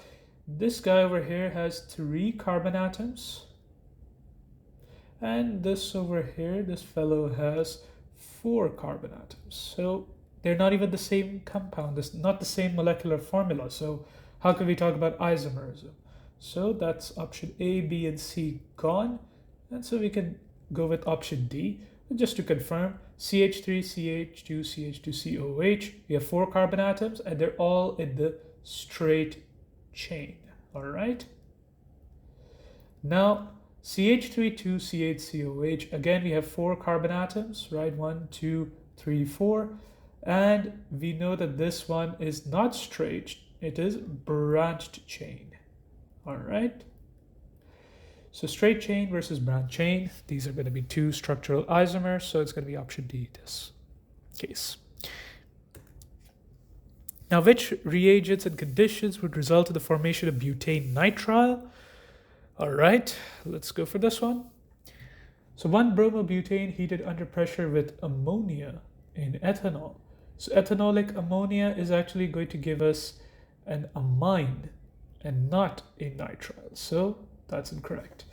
this guy over here has 3 carbon atoms. And this over here, this fellow has 4 carbon atoms. So they're not even the same compound. It's not the same molecular formula. So how can we talk about isomerism? So that's option A, B, and C gone. And so we can go with option D. And just to confirm, CH3CH2CH2COOH, we have 4 carbon atoms and they're all in the straight chain. All right. Now, CH32CH-COOH, again, we have 4 carbon atoms, right? 1, 2, 3, 4. And we know that this one is not straight, it is branched chain. All right. So straight chain versus branched chain, these are going to be 2 structural isomers, so it's going to be option D in this case. Now, which reagents and conditions would result in the formation of butane nitrile? All right, let's go for this one. So 1-bromobutane heated under pressure with ammonia in ethanol. So ethanolic ammonia is actually going to give us an amine and not a nitrile. So that's incorrect.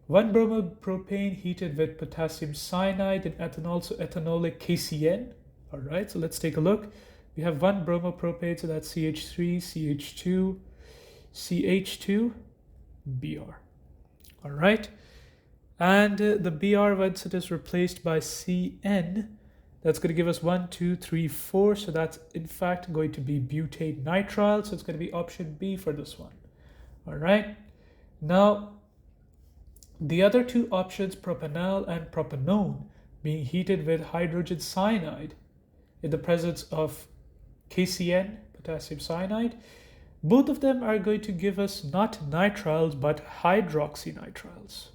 1-bromopropane heated with potassium cyanide in ethanol, so ethanolic KCN. All right, so let's take a look. We have 1-bromopropane, so that's CH3, CH2, CH2, Br. All right, and the Br, once it is replaced by Cn, that's going to give us 1, 2, 3, 4. So that's in fact going to be butane nitrile. So it's going to be option B for this one. All right, now the other two options, propanol and propanone, being heated with hydrogen cyanide in the presence of KCN, potassium cyanide, both of them are going to give us not nitriles but hydroxynitriles,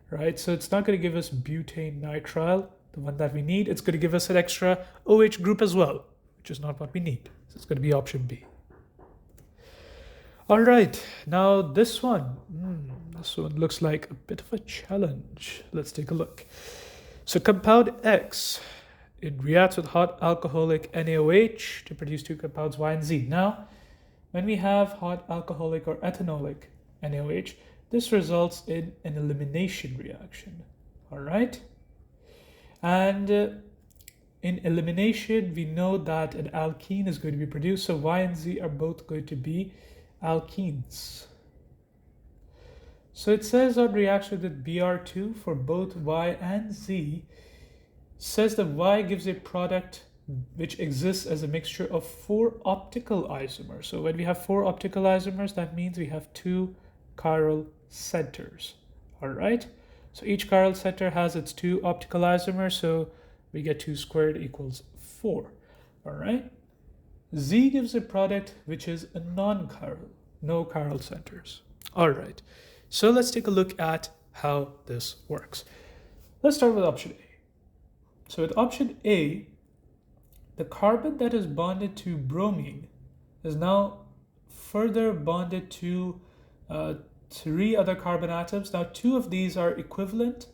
right? So it's not going to give us butane nitrile, the one that we need. It's going to give us an extra OH group as well, which is not what we need. So it's going to be option B. All right, now this one looks like a bit of a challenge. Let's take a look. So compound X, it reacts with hot alcoholic NaOH to produce two compounds Y and Z. Now, when we have hot alcoholic or ethanolic NaOH, this results in an elimination reaction. All right, and in elimination, we know that an alkene is going to be produced. So Y and Z are both going to be alkenes. So it says on reaction with Br2 for both Y and Z, says that Y gives a product which exists as a mixture of 4 optical isomers. So when we have 4 optical isomers, that means we have 2 chiral centers. All right, so each chiral center has its 2 optical isomers, so we get 2 squared equals 4. All right, Z gives a product which is a non-chiral, no chiral centers. All right, so let's take a look at how this works. Let's start with option A. So with option A, the carbon that is bonded to bromine is now further bonded to 3 other carbon atoms. Now 2 of these are equivalent,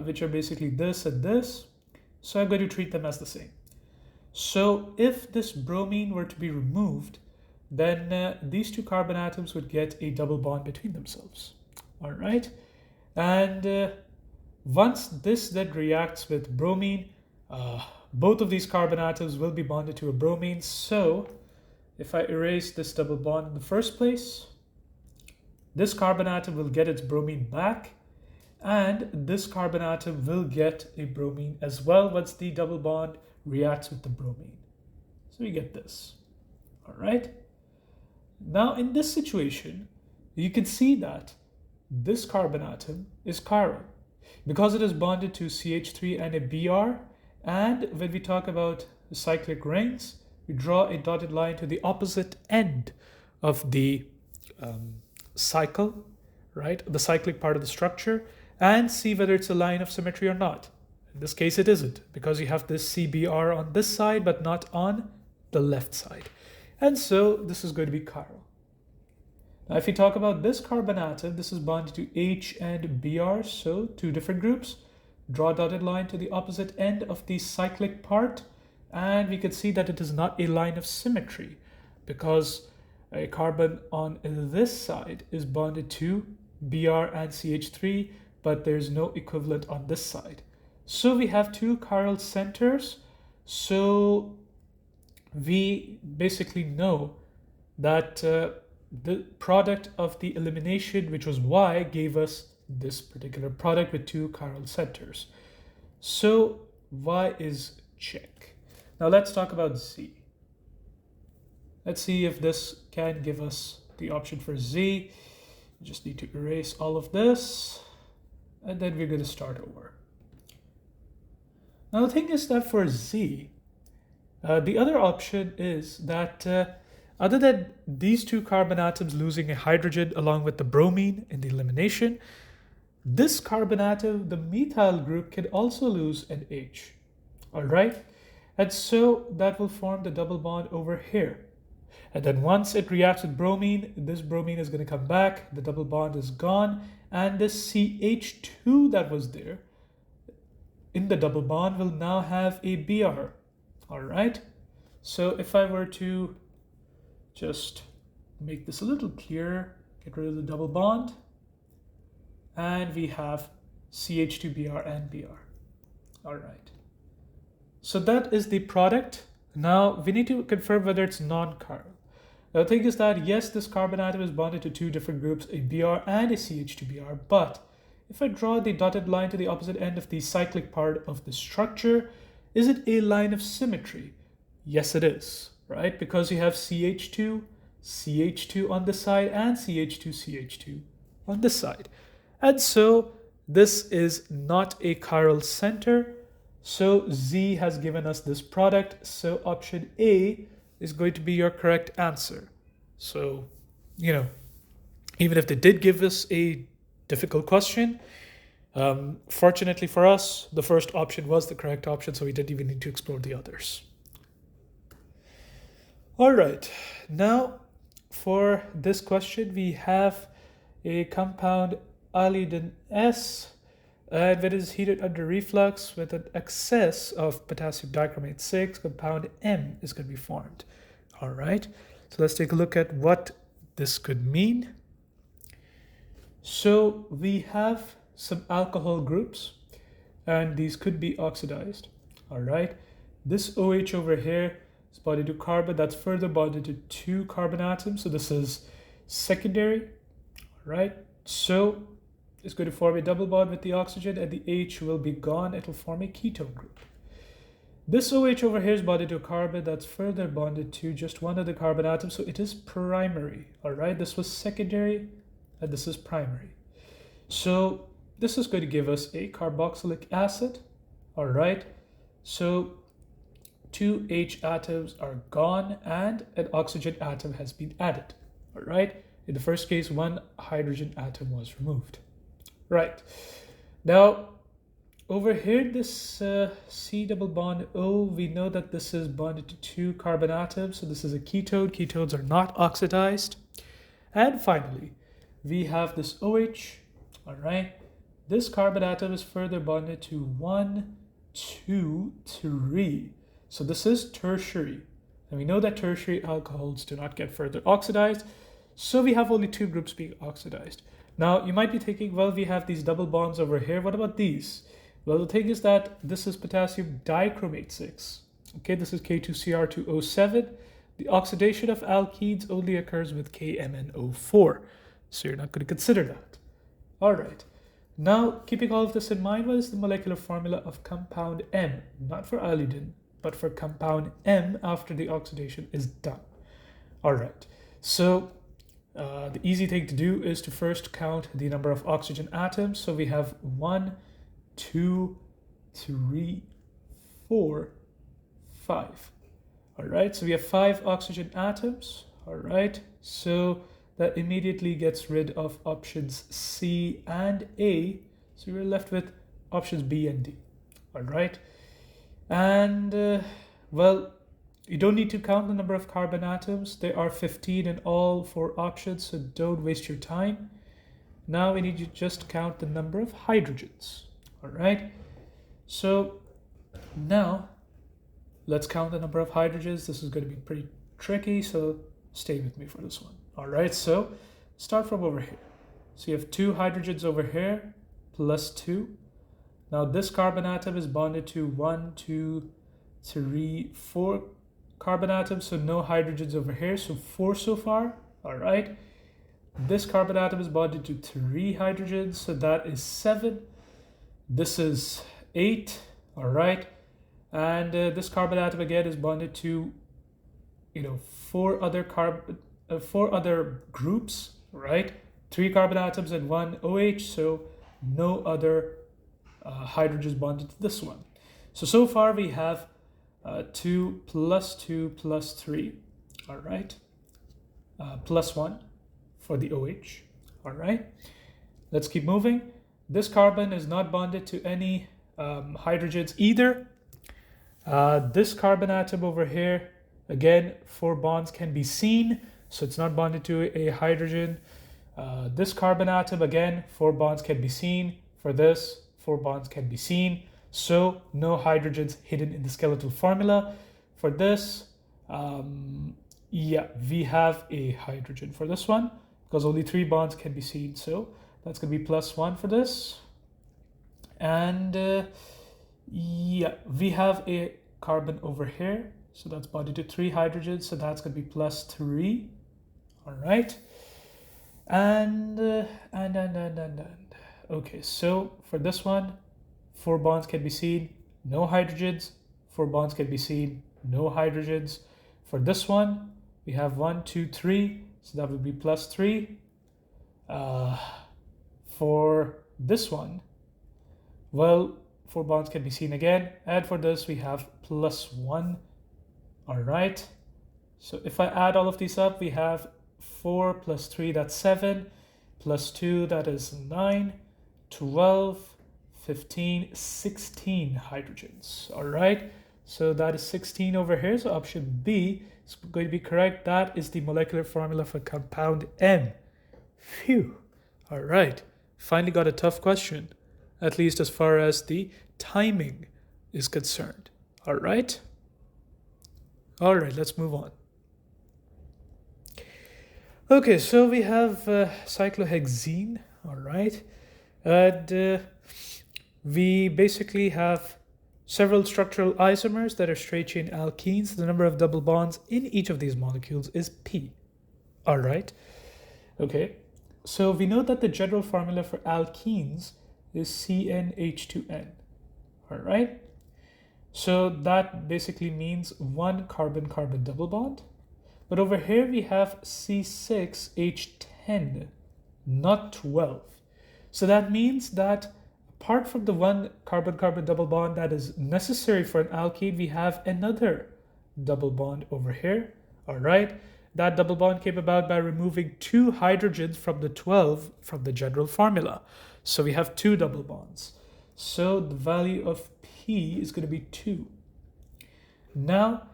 which are basically this and this. So I'm going to treat them as the same. So if this bromine were to be removed, then these 2 carbon atoms would get a double bond between themselves. All right, and once this then reacts with bromine, both of these carbon atoms will be bonded to a bromine. So if I erase this double bond in the first place, this carbon atom will get its bromine back, and this carbon atom will get a bromine as well once the double bond reacts with the bromine. So we get this. All right, now in this situation, you can see that this carbon atom is chiral because it is bonded to CH3 and a Br. And when we talk about cyclic rings, we draw a dotted line to the opposite end of the cycle, right? The cyclic part of the structure, and see whether it's a line of symmetry or not. In this case, it isn't, because you have this CBr on this side, but not on the left side. And so this is going to be chiral. Now, if we talk about this carbon atom, this is bonded to H and Br, so 2 different groups. Draw a dotted line to the opposite end of the cyclic part, and we can see that it is not a line of symmetry because a carbon on this side is bonded to Br and CH3, but there's no equivalent on this side. So we have 2 chiral centers, so we basically know that the product of the elimination, which was Y, gave us this particular product with 2 chiral centers. So Y is check. Now let's talk about Z. Let's see if this can give us the option for Z. We just need to erase all of this, and then we're going to start over. Now the thing is that for Z, the other option is that other than these 2 carbon atoms losing a hydrogen along with the bromine in the elimination, this carbon atom, the methyl group, can also lose an H. All right, and so that will form the double bond over here. And then once it reacts with bromine, this bromine is going to come back, the double bond is gone, and this CH2 that was there in the double bond will now have a Br. All right. So if I were to just make this a little clearer, get rid of the double bond, and we have CH2Br and Br. All right. So that is the product. Now we need to confirm whether it's non-chiral. The thing is that yes, this carbon atom is bonded to two different groups, a Br and a CH2Br, but if I draw the dotted line to the opposite end of the cyclic part of the structure, is it a line of symmetry? Yes, it is, right? Because you have CH2, CH2 on the side, and CH2, CH2 on this side. And so this is not a chiral center. So Z has given us this product. So option A is going to be your correct answer. So, even if they did give us a difficult question, fortunately for us, the first option was the correct option, so we didn't even need to explore the others. All right, now for this question, we have a compound alidin S, and when it is heated under reflux with an excess of potassium dichromate 6, compound M is going to be formed. All right, so let's take a look at what this could mean. So we have some alcohol groups, and these could be oxidized. All right, this OH over here is bonded to carbon, that's further bonded to two carbon atoms. So this is secondary. All right, so it's going to form a double bond with the oxygen, and the H will be gone. It will form a ketone group. This OH over here is bonded to a carbon that's further bonded to just one of the carbon atoms, so it is primary. All right, this was secondary, and this is primary. So this is going to give us a carboxylic acid. All right, so two H atoms are gone, and an oxygen atom has been added. All right, in the first case, one hydrogen atom was removed. Right, now over here, this C double bond O, we know that this is bonded to two carbon atoms, so this is a ketone. Ketones are not oxidized. And finally, we have this OH. All right, this carbon atom is further bonded to 1, 2, 3. So this is tertiary, and we know that tertiary alcohols do not get further oxidized, so we have only two groups being oxidized. Now you might be thinking, well, we have these double bonds over here, what about these? Well, the thing is that this is potassium dichromate 6. Okay, this is K2Cr2O7. The oxidation of alkenes only occurs with KMnO4, so you're not going to consider that. All right, now keeping all of this in mind, what is the molecular formula of compound M? Not for alidin, but for compound M after the oxidation is done. All right, so the easy thing to do is to first count the number of oxygen atoms. So we have 1, 2, 3, 4, 5. All right, so we have 5 oxygen atoms. All right, so that immediately gets rid of options C and A. So we're left with options B and D. All right, and well, you don't need to count the number of carbon atoms. There are 15 in all 4 options, so don't waste your time. Now we need to just count the number of hydrogens. All right, so now let's count the number of hydrogens. This is going to be pretty tricky, so stay with me for this one. All right, so start from over here. So you have 2 hydrogens over here, plus 2. Now this carbon atom is bonded to 1, 2, 3, 4 carbon atoms, so no hydrogens over here, so 4 so far. All right, this carbon atom is bonded to 3 hydrogens, so that is 7. This is 8. All right, and this carbon atom again is bonded to 4 other groups, right? 3 carbon atoms and 1 OH, so no other hydrogens bonded to this one. So far we have 2 plus 2 plus 3, all right, plus 1 for the OH. All right, let's keep moving. This carbon is not bonded to any hydrogens either. This carbon atom over here, again, 4 bonds can be seen, so it's not bonded to a hydrogen. This carbon atom, again, 4 bonds can be seen. For this, 4 bonds can be seen. So no hydrogens hidden in the skeletal formula. For this, yeah, we have a hydrogen for this one because only 3 bonds can be seen. So that's going to be +1 for this. And yeah, we have a carbon over here. So that's bonded to 3 hydrogens. So that's going to be +3. All right. And. Okay, so for this one, 4 bonds can be seen, no hydrogens. 4 bonds can be seen, no hydrogens. For this one, we have 1, 2, 3, so that would be +3. For this one, well, 4 bonds can be seen again, and for this we have +1. All right, so if I add all of these up, we have 4 + 3, that's 7, +2, that is 9, 12, 15, 16 hydrogens. All right, so that is 16 over here. So option B is going to be correct. That is the molecular formula for compound M. Phew. All right, finally got a tough question, at least as far as the timing is concerned. All right, let's move on. Okay, so we have cyclohexene. All right, and we basically have several structural isomers that are straight chain alkenes. The number of double bonds in each of these molecules is P. All right. Okay. So we know that the general formula for alkenes is CnH2n. All right. So that basically means 1 carbon-carbon double bond. But over here we have C6H10, not 12. So that means that apart from the 1 carbon-carbon double bond that is necessary for an alkene, we have another double bond over here. All right, that double bond came about by removing 2 hydrogens from the 12 from the general formula. So we have 2 double bonds. So the value of P is going to be 2. Now,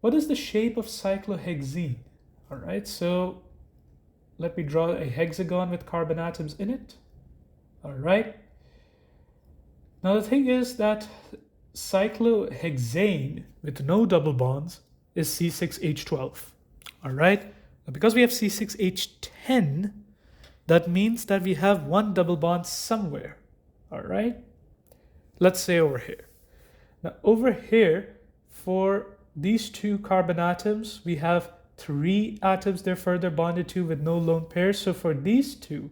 what is the shape of cyclohexene? All right, so let me draw a hexagon with carbon atoms in it. All right. Now the thing is that cyclohexane with no double bonds is C6H12. All right. Now because we have C6H10, that means that we have 1 double bond somewhere. All right. Let's say over here. Now over here, for these 2 carbon atoms, we have 3 atoms they're further bonded to with no lone pair. So for these 2,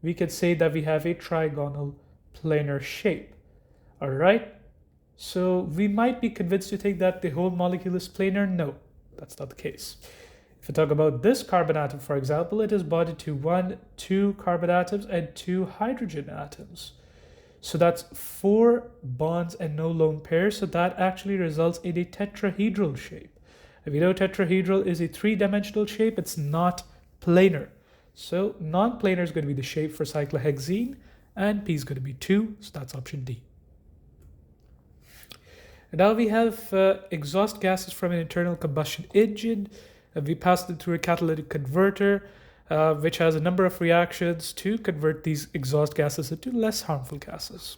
we could say that we have a trigonal planar shape. All right, so we might be convinced to think that the whole molecule is planar. No, that's not the case. If we talk about this carbon atom, for example, it is bonded to 1, 2 carbon atoms and 2 hydrogen atoms. So that's 4 bonds and no lone pair. So that actually results in a tetrahedral shape. If you know tetrahedral is a 3-dimensional shape, it's not planar. So non-planar is going to be the shape for cyclohexene, and P is going to be 2, so that's option D. And now we have exhaust gases from an internal combustion engine, and we pass them through a catalytic converter, which has a number of reactions to convert these exhaust gases into less harmful gases.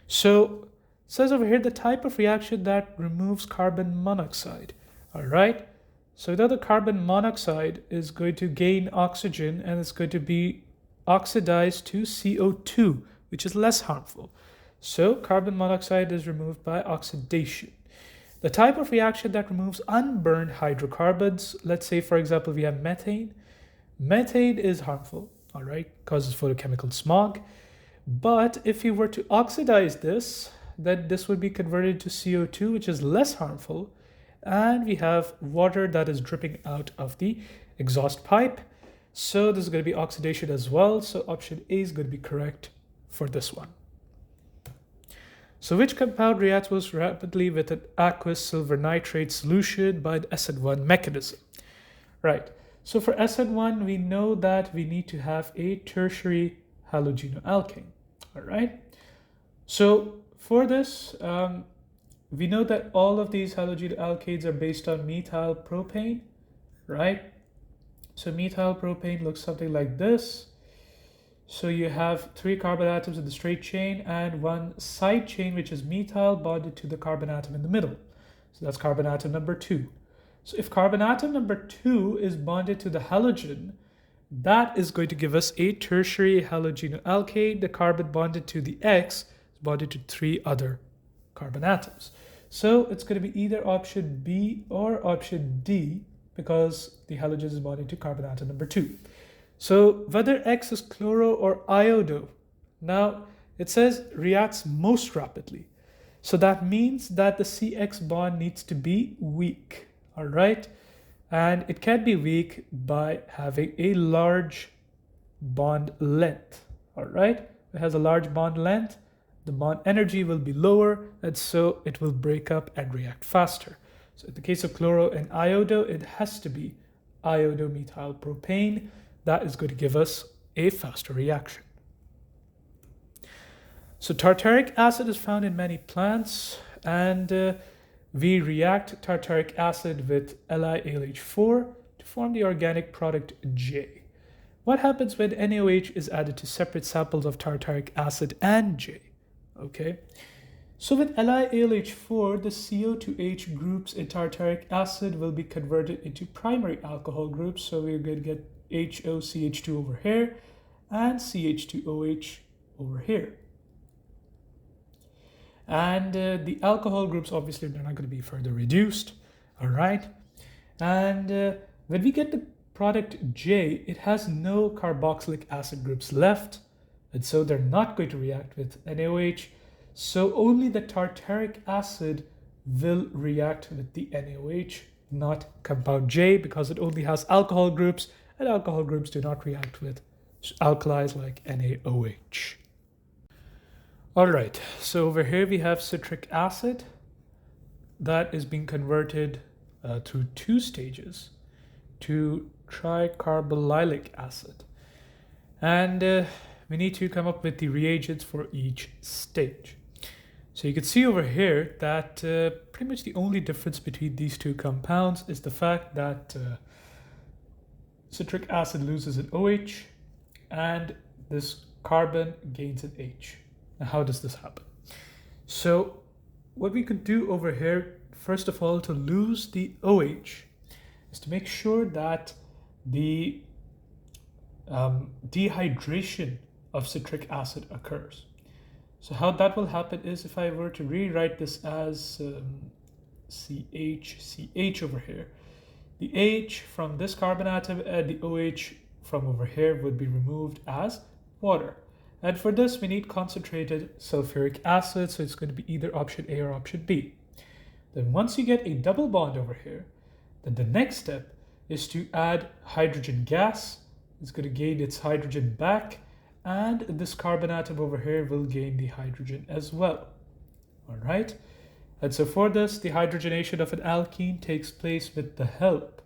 So it says over here the type of reaction that removes carbon monoxide. All right. So now the carbon monoxide is going to gain oxygen and it's going to be oxidized to CO2, which is less harmful. So carbon monoxide is removed by oxidation. The type of reaction that removes unburned hydrocarbons, let's say, for example, we have methane. Methane is harmful, all right, causes photochemical smog. But if you were to oxidize this, then this would be converted to CO2, which is less harmful. And we have water that is dripping out of the exhaust pipe. So this is going to be oxidation as well. So option A is going to be correct for this one. So which compound reacts most rapidly with an aqueous silver nitrate solution by an SN1 mechanism? Right. So for SN1, we know that we need to have a tertiary halogenoalkane. All right. So for this, we know that all of these halogenoalkanes are based on methyl propane, right? So methyl propane looks something like this. So you have 3 carbon atoms in the straight chain and 1 side chain, which is methyl bonded to the carbon atom in the middle. So that's carbon atom number 2. So if carbon atom number 2 is bonded to the halogen, that is going to give us a tertiary halogenoalkane. The carbon bonded to the X is bonded to 3 other carbon atoms. So it's going to be either option B or option D, because the halogen is bonding to carbon atom number 2. So whether X is chloro or iodo, now it says reacts most rapidly. So that means that the CX bond needs to be weak, all right? And it can be weak by having a large bond length, all right? It has a large bond length, the bond energy will be lower, and so it will break up and react faster. So in the case of chloro and iodo, it has to be iodomethylpropane. That is going to give us a faster reaction. So tartaric acid is found in many plants, and we react tartaric acid with LiAlH4 to form the organic product J. What happens when NaOH is added to separate samples of tartaric acid and J? Okay, so with LiAlH4, the CO2H groups in tartaric acid will be converted into primary alcohol groups. So we're going to get HOCH2 over here and CH2OH over here. And the alcohol groups, obviously, they're not going to be further reduced, all right? And when we get the product J, it has no carboxylic acid groups left, and so they're not going to react with NaOH. So only the tartaric acid will react with the NaOH, not compound J, because it only has alcohol groups, and alcohol groups do not react with alkalis like NaOH. All right, so over here we have citric acid that is being converted through 2 stages to tricarboxylic acid. And we need to come up with the reagents for each stage. So you can see over here that pretty much the only difference between these 2 compounds is the fact that citric acid loses an OH and this carbon gains an H. Now, how does this happen? So what we could do over here, first of all, to lose the OH is to make sure that the dehydration of citric acid occurs. So how that will happen is, if I were to rewrite this as CH over here, the H from this carbon atom and the OH from over here would be removed as water. And for this, we need concentrated sulfuric acid, so it's going to be either option A or option B. Then once you get a double bond over here, then the next step is to add hydrogen gas. It's going to gain its hydrogen back, and this carbon atom over here will gain the hydrogen as well. All right? And so for this, the hydrogenation of an alkene takes place with the help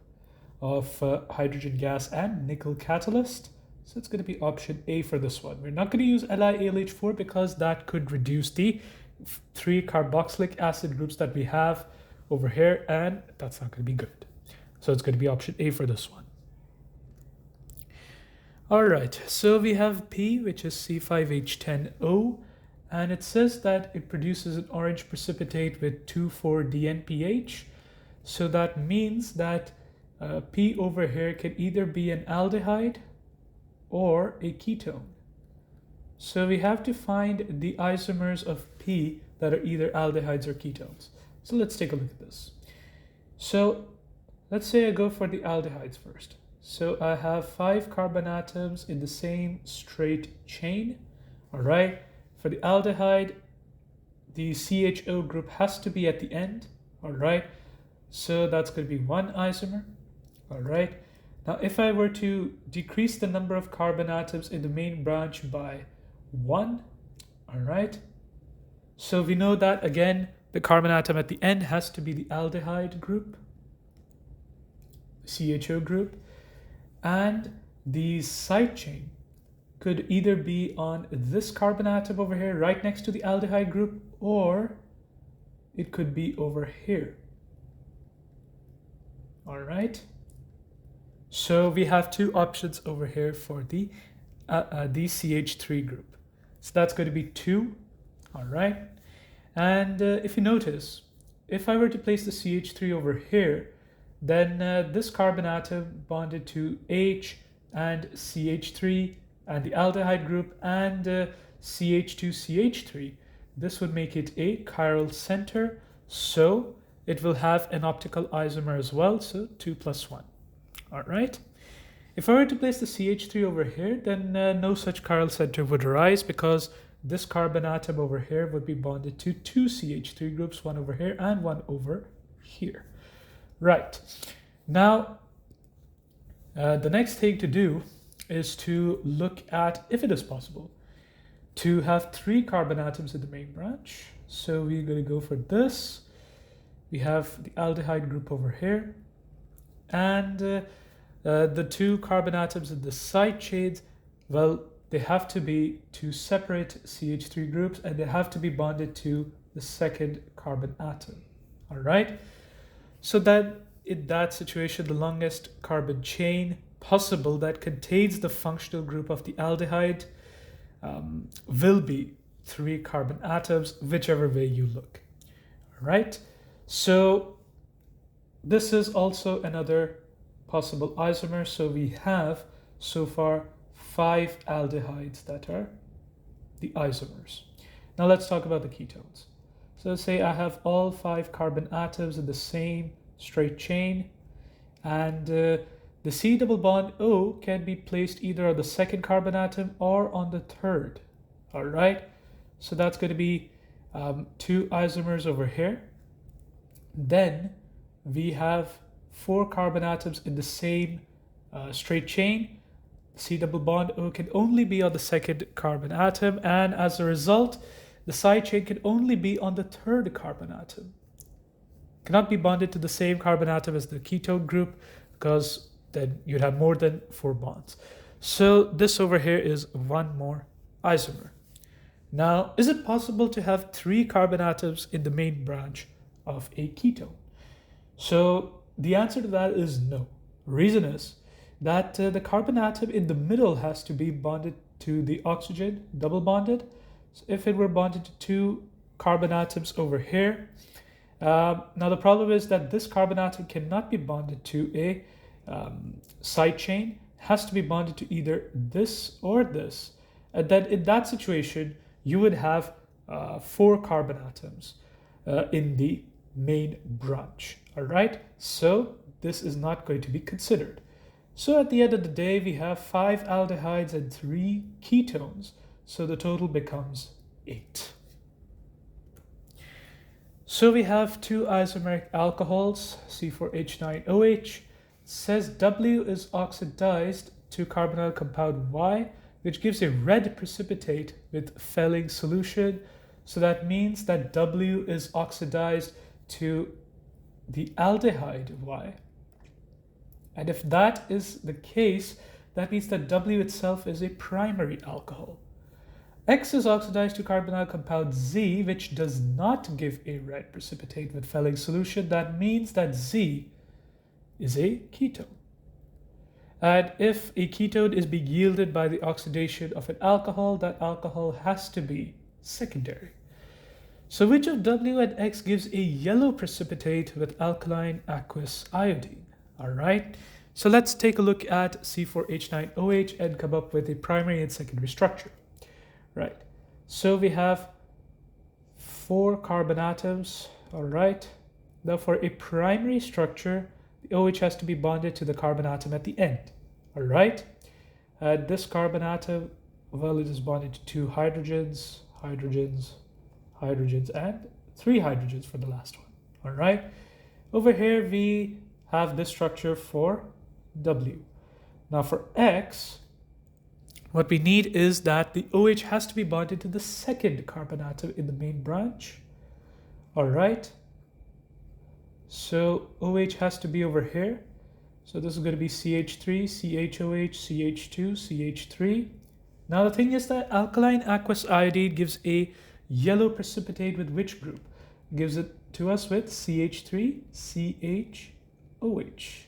of hydrogen gas and nickel catalyst. So it's going to be option A for this one. We're not going to use LiAlH4 because that could reduce the 3 carboxylic acid groups that we have over here, and that's not going to be good. So it's going to be option A for this one. All right, so we have P, which is C5H10O, and it says that it produces an orange precipitate with 2,4-DNPH. So that means that P over here can either be an aldehyde or a ketone. So we have to find the isomers of P that are either aldehydes or ketones. So let's take a look at this. So let's say I go for the aldehydes first. So I have 5 carbon atoms in the same straight chain. All right. For the aldehyde, the CHO group has to be at the end. All right. So that's going to be 1 isomer. All right. Now, if I were to decrease the number of carbon atoms in the main branch by 1, all right. So we know that, again, the carbon atom at the end has to be the aldehyde group, CHO group, and the side chain could either be on this carbon atom over here right next to the aldehyde group, or it could be over here. All right. So we have 2 options over here for the the CH3 group. So that's going to be 2, all right? And if you notice, if I were to place the CH3 over here, then this carbon atom bonded to H and CH3 and the aldehyde group and CH2CH3, this would make it a chiral center, so it will have an optical isomer as well, so 2 plus 1. All right. If I were to place the CH3 over here, then no such chiral center would arise because this carbon atom over here would be bonded to 2 CH3 groups, one over here and one over here. Right. Now, the next thing to do is to look at if it is possible to have 3 carbon atoms in the main branch. So we're going to go for this. We have the aldehyde group over here, and the 2 carbon atoms in the side chains, well, they have to be 2 separate CH3 groups, and they have to be bonded to the second carbon atom. All right. So that in that situation, the longest carbon chain possible that contains the functional group of the aldehyde will be 3 carbon atoms, whichever way you look. All right. So this is also another possible isomer. So we have so far 5 aldehydes that are the isomers. Now let's talk about the ketones. So say I have all 5 carbon atoms in the same straight chain, and the C double bond O can be placed either on the second carbon atom or on the third. All right, so that's going to be 2 isomers over here. Then we have 4 carbon atoms in the same straight chain. C double bond O can only be on the second carbon atom, and as a result, the side chain can only be on the third carbon atom. Cannot be bonded to the same carbon atom as the ketone group, because then you'd have more than 4 bonds. So this over here is 1 more isomer. Now, is it possible to have 3 carbon atoms in the main branch of a ketone? So the answer to that is no. Reason is that the carbon atom in the middle has to be bonded to the oxygen, double bonded. So if it were bonded to 2 carbon atoms over here, now the problem is that this carbon atom cannot be bonded to a side chain, has to be bonded to either this or this. And then in that situation, you would have 4 carbon atoms in the main branch. All right, so this is not going to be considered. So at the end of the day, we have 5 aldehydes and 3 ketones. So the total becomes 8. So we have 2 isomeric alcohols, C4H9OH. Says W is oxidized to carbonyl compound Y, which gives a red precipitate with Fehling solution. So that means that W is oxidized to the aldehyde Y. And if that is the case, that means that W itself is a primary alcohol. X is oxidized to carbonyl compound Z, which does not give a red precipitate with Fehling solution. That means that Z is a ketone. And if a ketone is being yielded by the oxidation of an alcohol, that alcohol has to be secondary. So which of W and X gives a yellow precipitate with alkaline aqueous iodine? All right, so let's take a look at C4H9OH and come up with a primary and secondary structure. Right, so we have 4 carbon atoms. All right, now for a primary structure, the OH has to be bonded to the carbon atom at the end. All right, this carbon atom, well, it is bonded to 2 hydrogens, hydrogens, hydrogens, and 3 hydrogens for the last one. All right, over here we have this structure for W. Now for X, what we need is that the OH has to be bonded to the second carbon atom in the main branch. All right, so OH has to be over here. So this is going to be CH3, CHOH, CH2, CH3. Now the thing is that alkaline aqueous iodine gives a yellow precipitate with which group? Gives it to us with CH3, CHOH.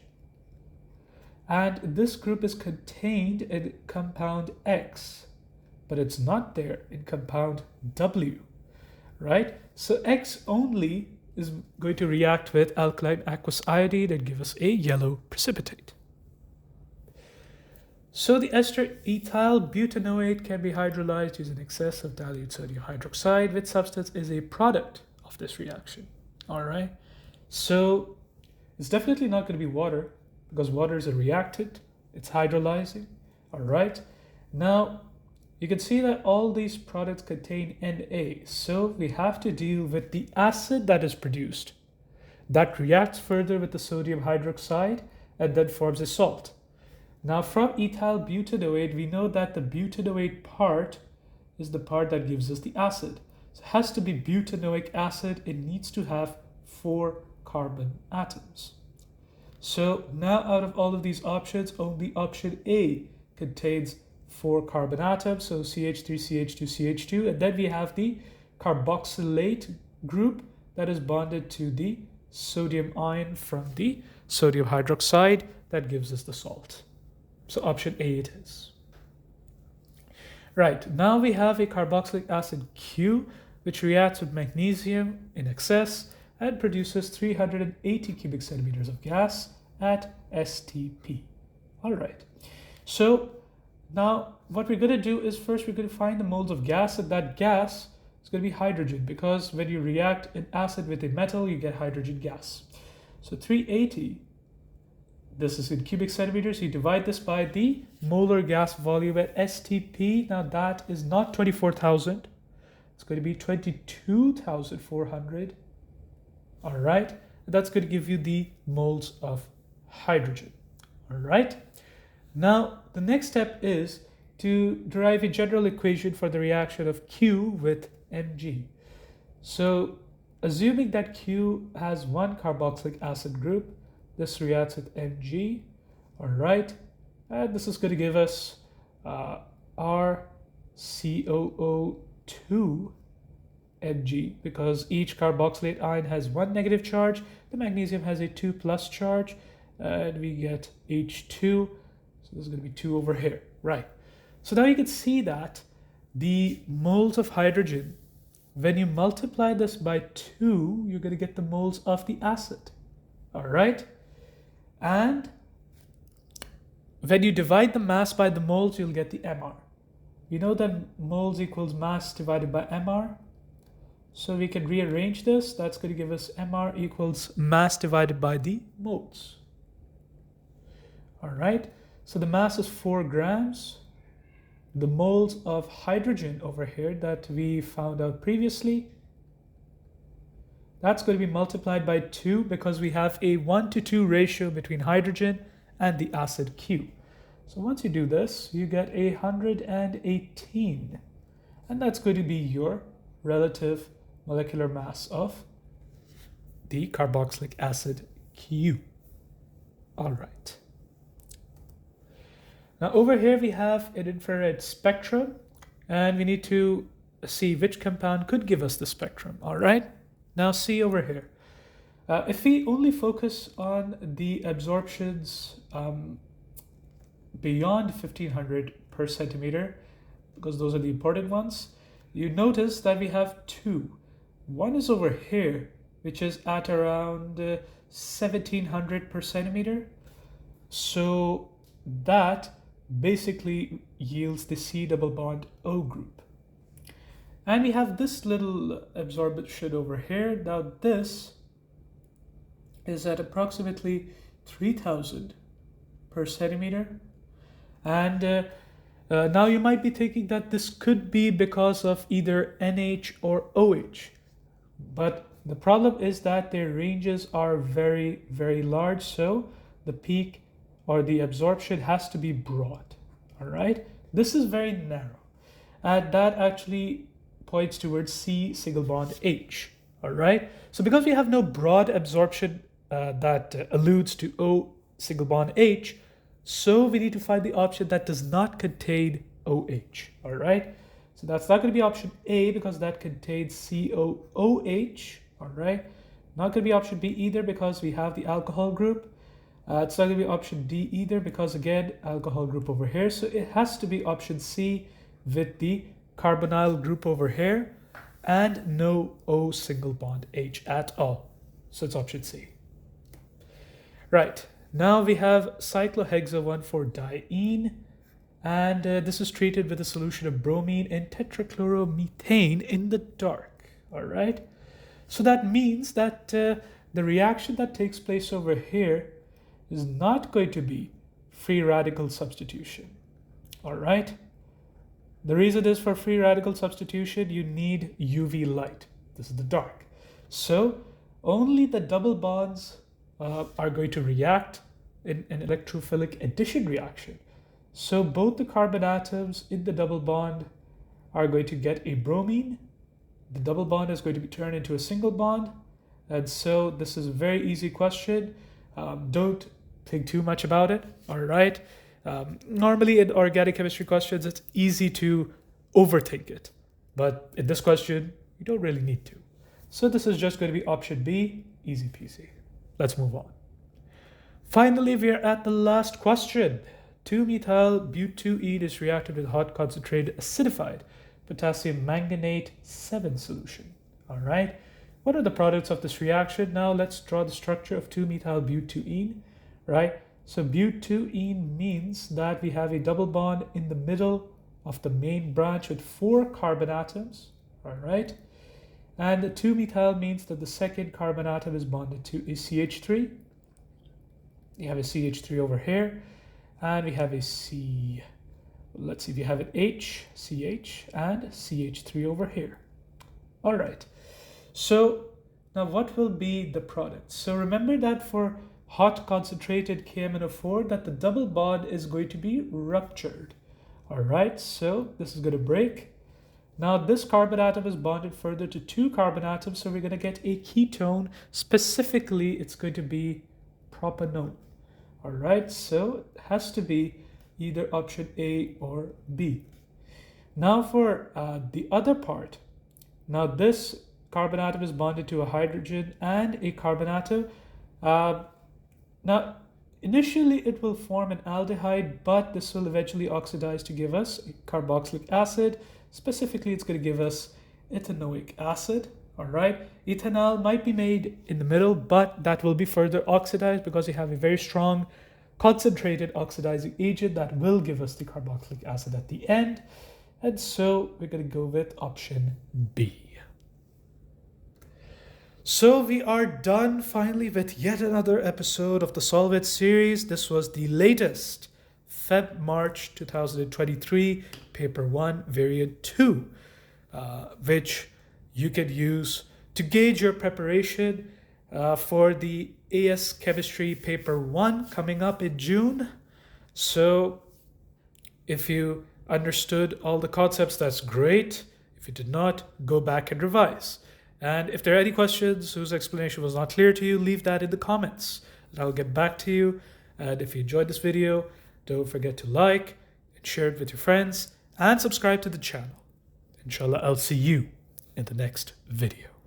And this group is contained in compound X, but it's not there in compound W, right? So X only is going to react with alkaline aqueous iodide and give us a yellow precipitate. So the ester ethyl butanoate can be hydrolyzed using excess of dilute sodium hydroxide, which substance is a product of this reaction. All right. So it's definitely not going to be water because water is a reactant. It's hydrolyzing. All right. Now you can see that all these products contain Na. So we have to deal with the acid that is produced that reacts further with the sodium hydroxide and then forms a salt. Now from ethyl butanoate, we know that the butanoate part is the part that gives us the acid. So it has to be butanoic acid. It needs to have 4 carbon atoms. So now out of all of these options, only option A contains 4 carbon atoms. So CH3, CH2, CH2. And then we have the carboxylate group that is bonded to the sodium ion from the sodium hydroxide that gives us the salt. So option A it is. Right, now we have a carboxylic acid Q, which reacts with magnesium in excess and produces 380 cubic centimeters of gas at STP. All right, so now what we're going to do is first we're going to find the moles of gas, and that gas is going to be hydrogen, because when you react an acid with a metal, you get hydrogen gas. So 380, this is in cubic centimeters. You divide this by the molar gas volume at STP. Now that is not 24,000. It's going to be 22,400. All right. That's going to give you the moles of hydrogen. All right. Now the next step is to derive a general equation for the reaction of Q with Mg. So assuming that Q has one carboxylic acid group, this reacts with Mg, all right, and this is going to give us RCOO2 Mg, because each carboxylate ion has 1 negative charge, the magnesium has a 2 plus charge, and we get H2, so this is going to be 2 over here, right? So now you can see that the moles of hydrogen, when you multiply this by 2, you're going to get the moles of the acid, all right? And when you divide the mass by the moles, you'll get the MR. You know that moles equals mass divided by MR. So we can rearrange this. That's going to give us MR equals mass divided by the moles. All right. So the mass is 4 grams. The moles of hydrogen over here that we found out previously, that's going to be multiplied by 2 because we have a 1:2 ratio between hydrogen and the acid Q. So once you do this, you get 118. And that's going to be your relative molecular mass of the carboxylic acid Q. All right. Now over here we have an infrared spectrum, and we need to see which compound could give us the spectrum. All right. Now see over here, if we only focus on the absorptions beyond 1500 per centimeter, because those are the important ones, you notice that we have 2. One is over here, which is at around 1700 per centimeter. So that basically yields the C double bond O group. And we have this little absorption over here. Now this is at approximately 3000 per centimeter. And now you might be thinking that this could be because of either NH or OH. But the problem is that their ranges are very, very large. So the peak or the absorption has to be broad. All right. This is very narrow. And that actually points towards C single bond H. All right. So because we have no broad absorption that alludes to O single bond H, so we need to find the option that does not contain OH. All right. So that's not going to be option A because that contains COOH. All right. Not going to be option B either because we have the alcohol group. It's not going to be option D either because, again, alcohol group over here. So it has to be option C with the carbonyl group over here and no O single bond H at all. So it's option C. Right, now we have cyclohexaone, and this is treated with a solution of bromine and tetrachloromethane in the dark. All right, so that means that the reaction that takes place over here is not going to be free radical substitution. All right, the reason is for free radical substitution, you need UV light. This is the dark. So only the double bonds are going to react in an electrophilic addition reaction. So both the carbon atoms in the double bond are going to get a bromine. The double bond is going to be turned into a single bond. And so this is a very easy question. Don't think too much about it, all right? Normally in organic chemistry questions, it's easy to overthink it. But in this question, you don't really need to. So this is just going to be option B, easy peasy. Let's move on. Finally, we are at the last question. 2-methyl-butene is reacted with hot concentrated acidified potassium manganate 7 solution. All right. What are the products of this reaction? Now let's draw the structure of 2-methyl-butene, right? So butene means that we have a double bond in the middle of the main branch with 4 carbon atoms, all right? And the 2-methyl means that the second carbon atom is bonded to a CH3. You have a CH3 over here, and we have a C. Let's see, we have an H, CH, and CH3 over here. All right. So now what will be the product? So remember that for hot concentrated KMnO4, that the double bond is going to be ruptured. All right, so this is going to break. Now this carbon atom is bonded further to 2 carbon atoms, so we're going to get a ketone. Specifically, it's going to be propanone. All right, so it has to be either option A or B. Now for the other part, now this carbon atom is bonded to a hydrogen and a carbon atom. Now, initially it will form an aldehyde, but this will eventually oxidize to give us a carboxylic acid. Specifically, it's going to give us ethanoic acid. All right, ethanol might be made in the middle, but that will be further oxidized because we have a very strong concentrated oxidizing agent that will give us the carboxylic acid at the end. And so we're going to go with option B. So we are done finally with yet another episode of the SolveIt series. This was the latest Feb-March 2023 paper 1 variant 2, which you can use to gauge your preparation for the AS Chemistry paper 1 coming up in June. So if you understood all the concepts, that's great. If you did not, go back and revise. And if there are any questions whose explanation was not clear to you, leave that in the comments and I'll get back to you. And if you enjoyed this video, don't forget to like and share it with your friends and subscribe to the channel. Inshallah, I'll see you in the next video.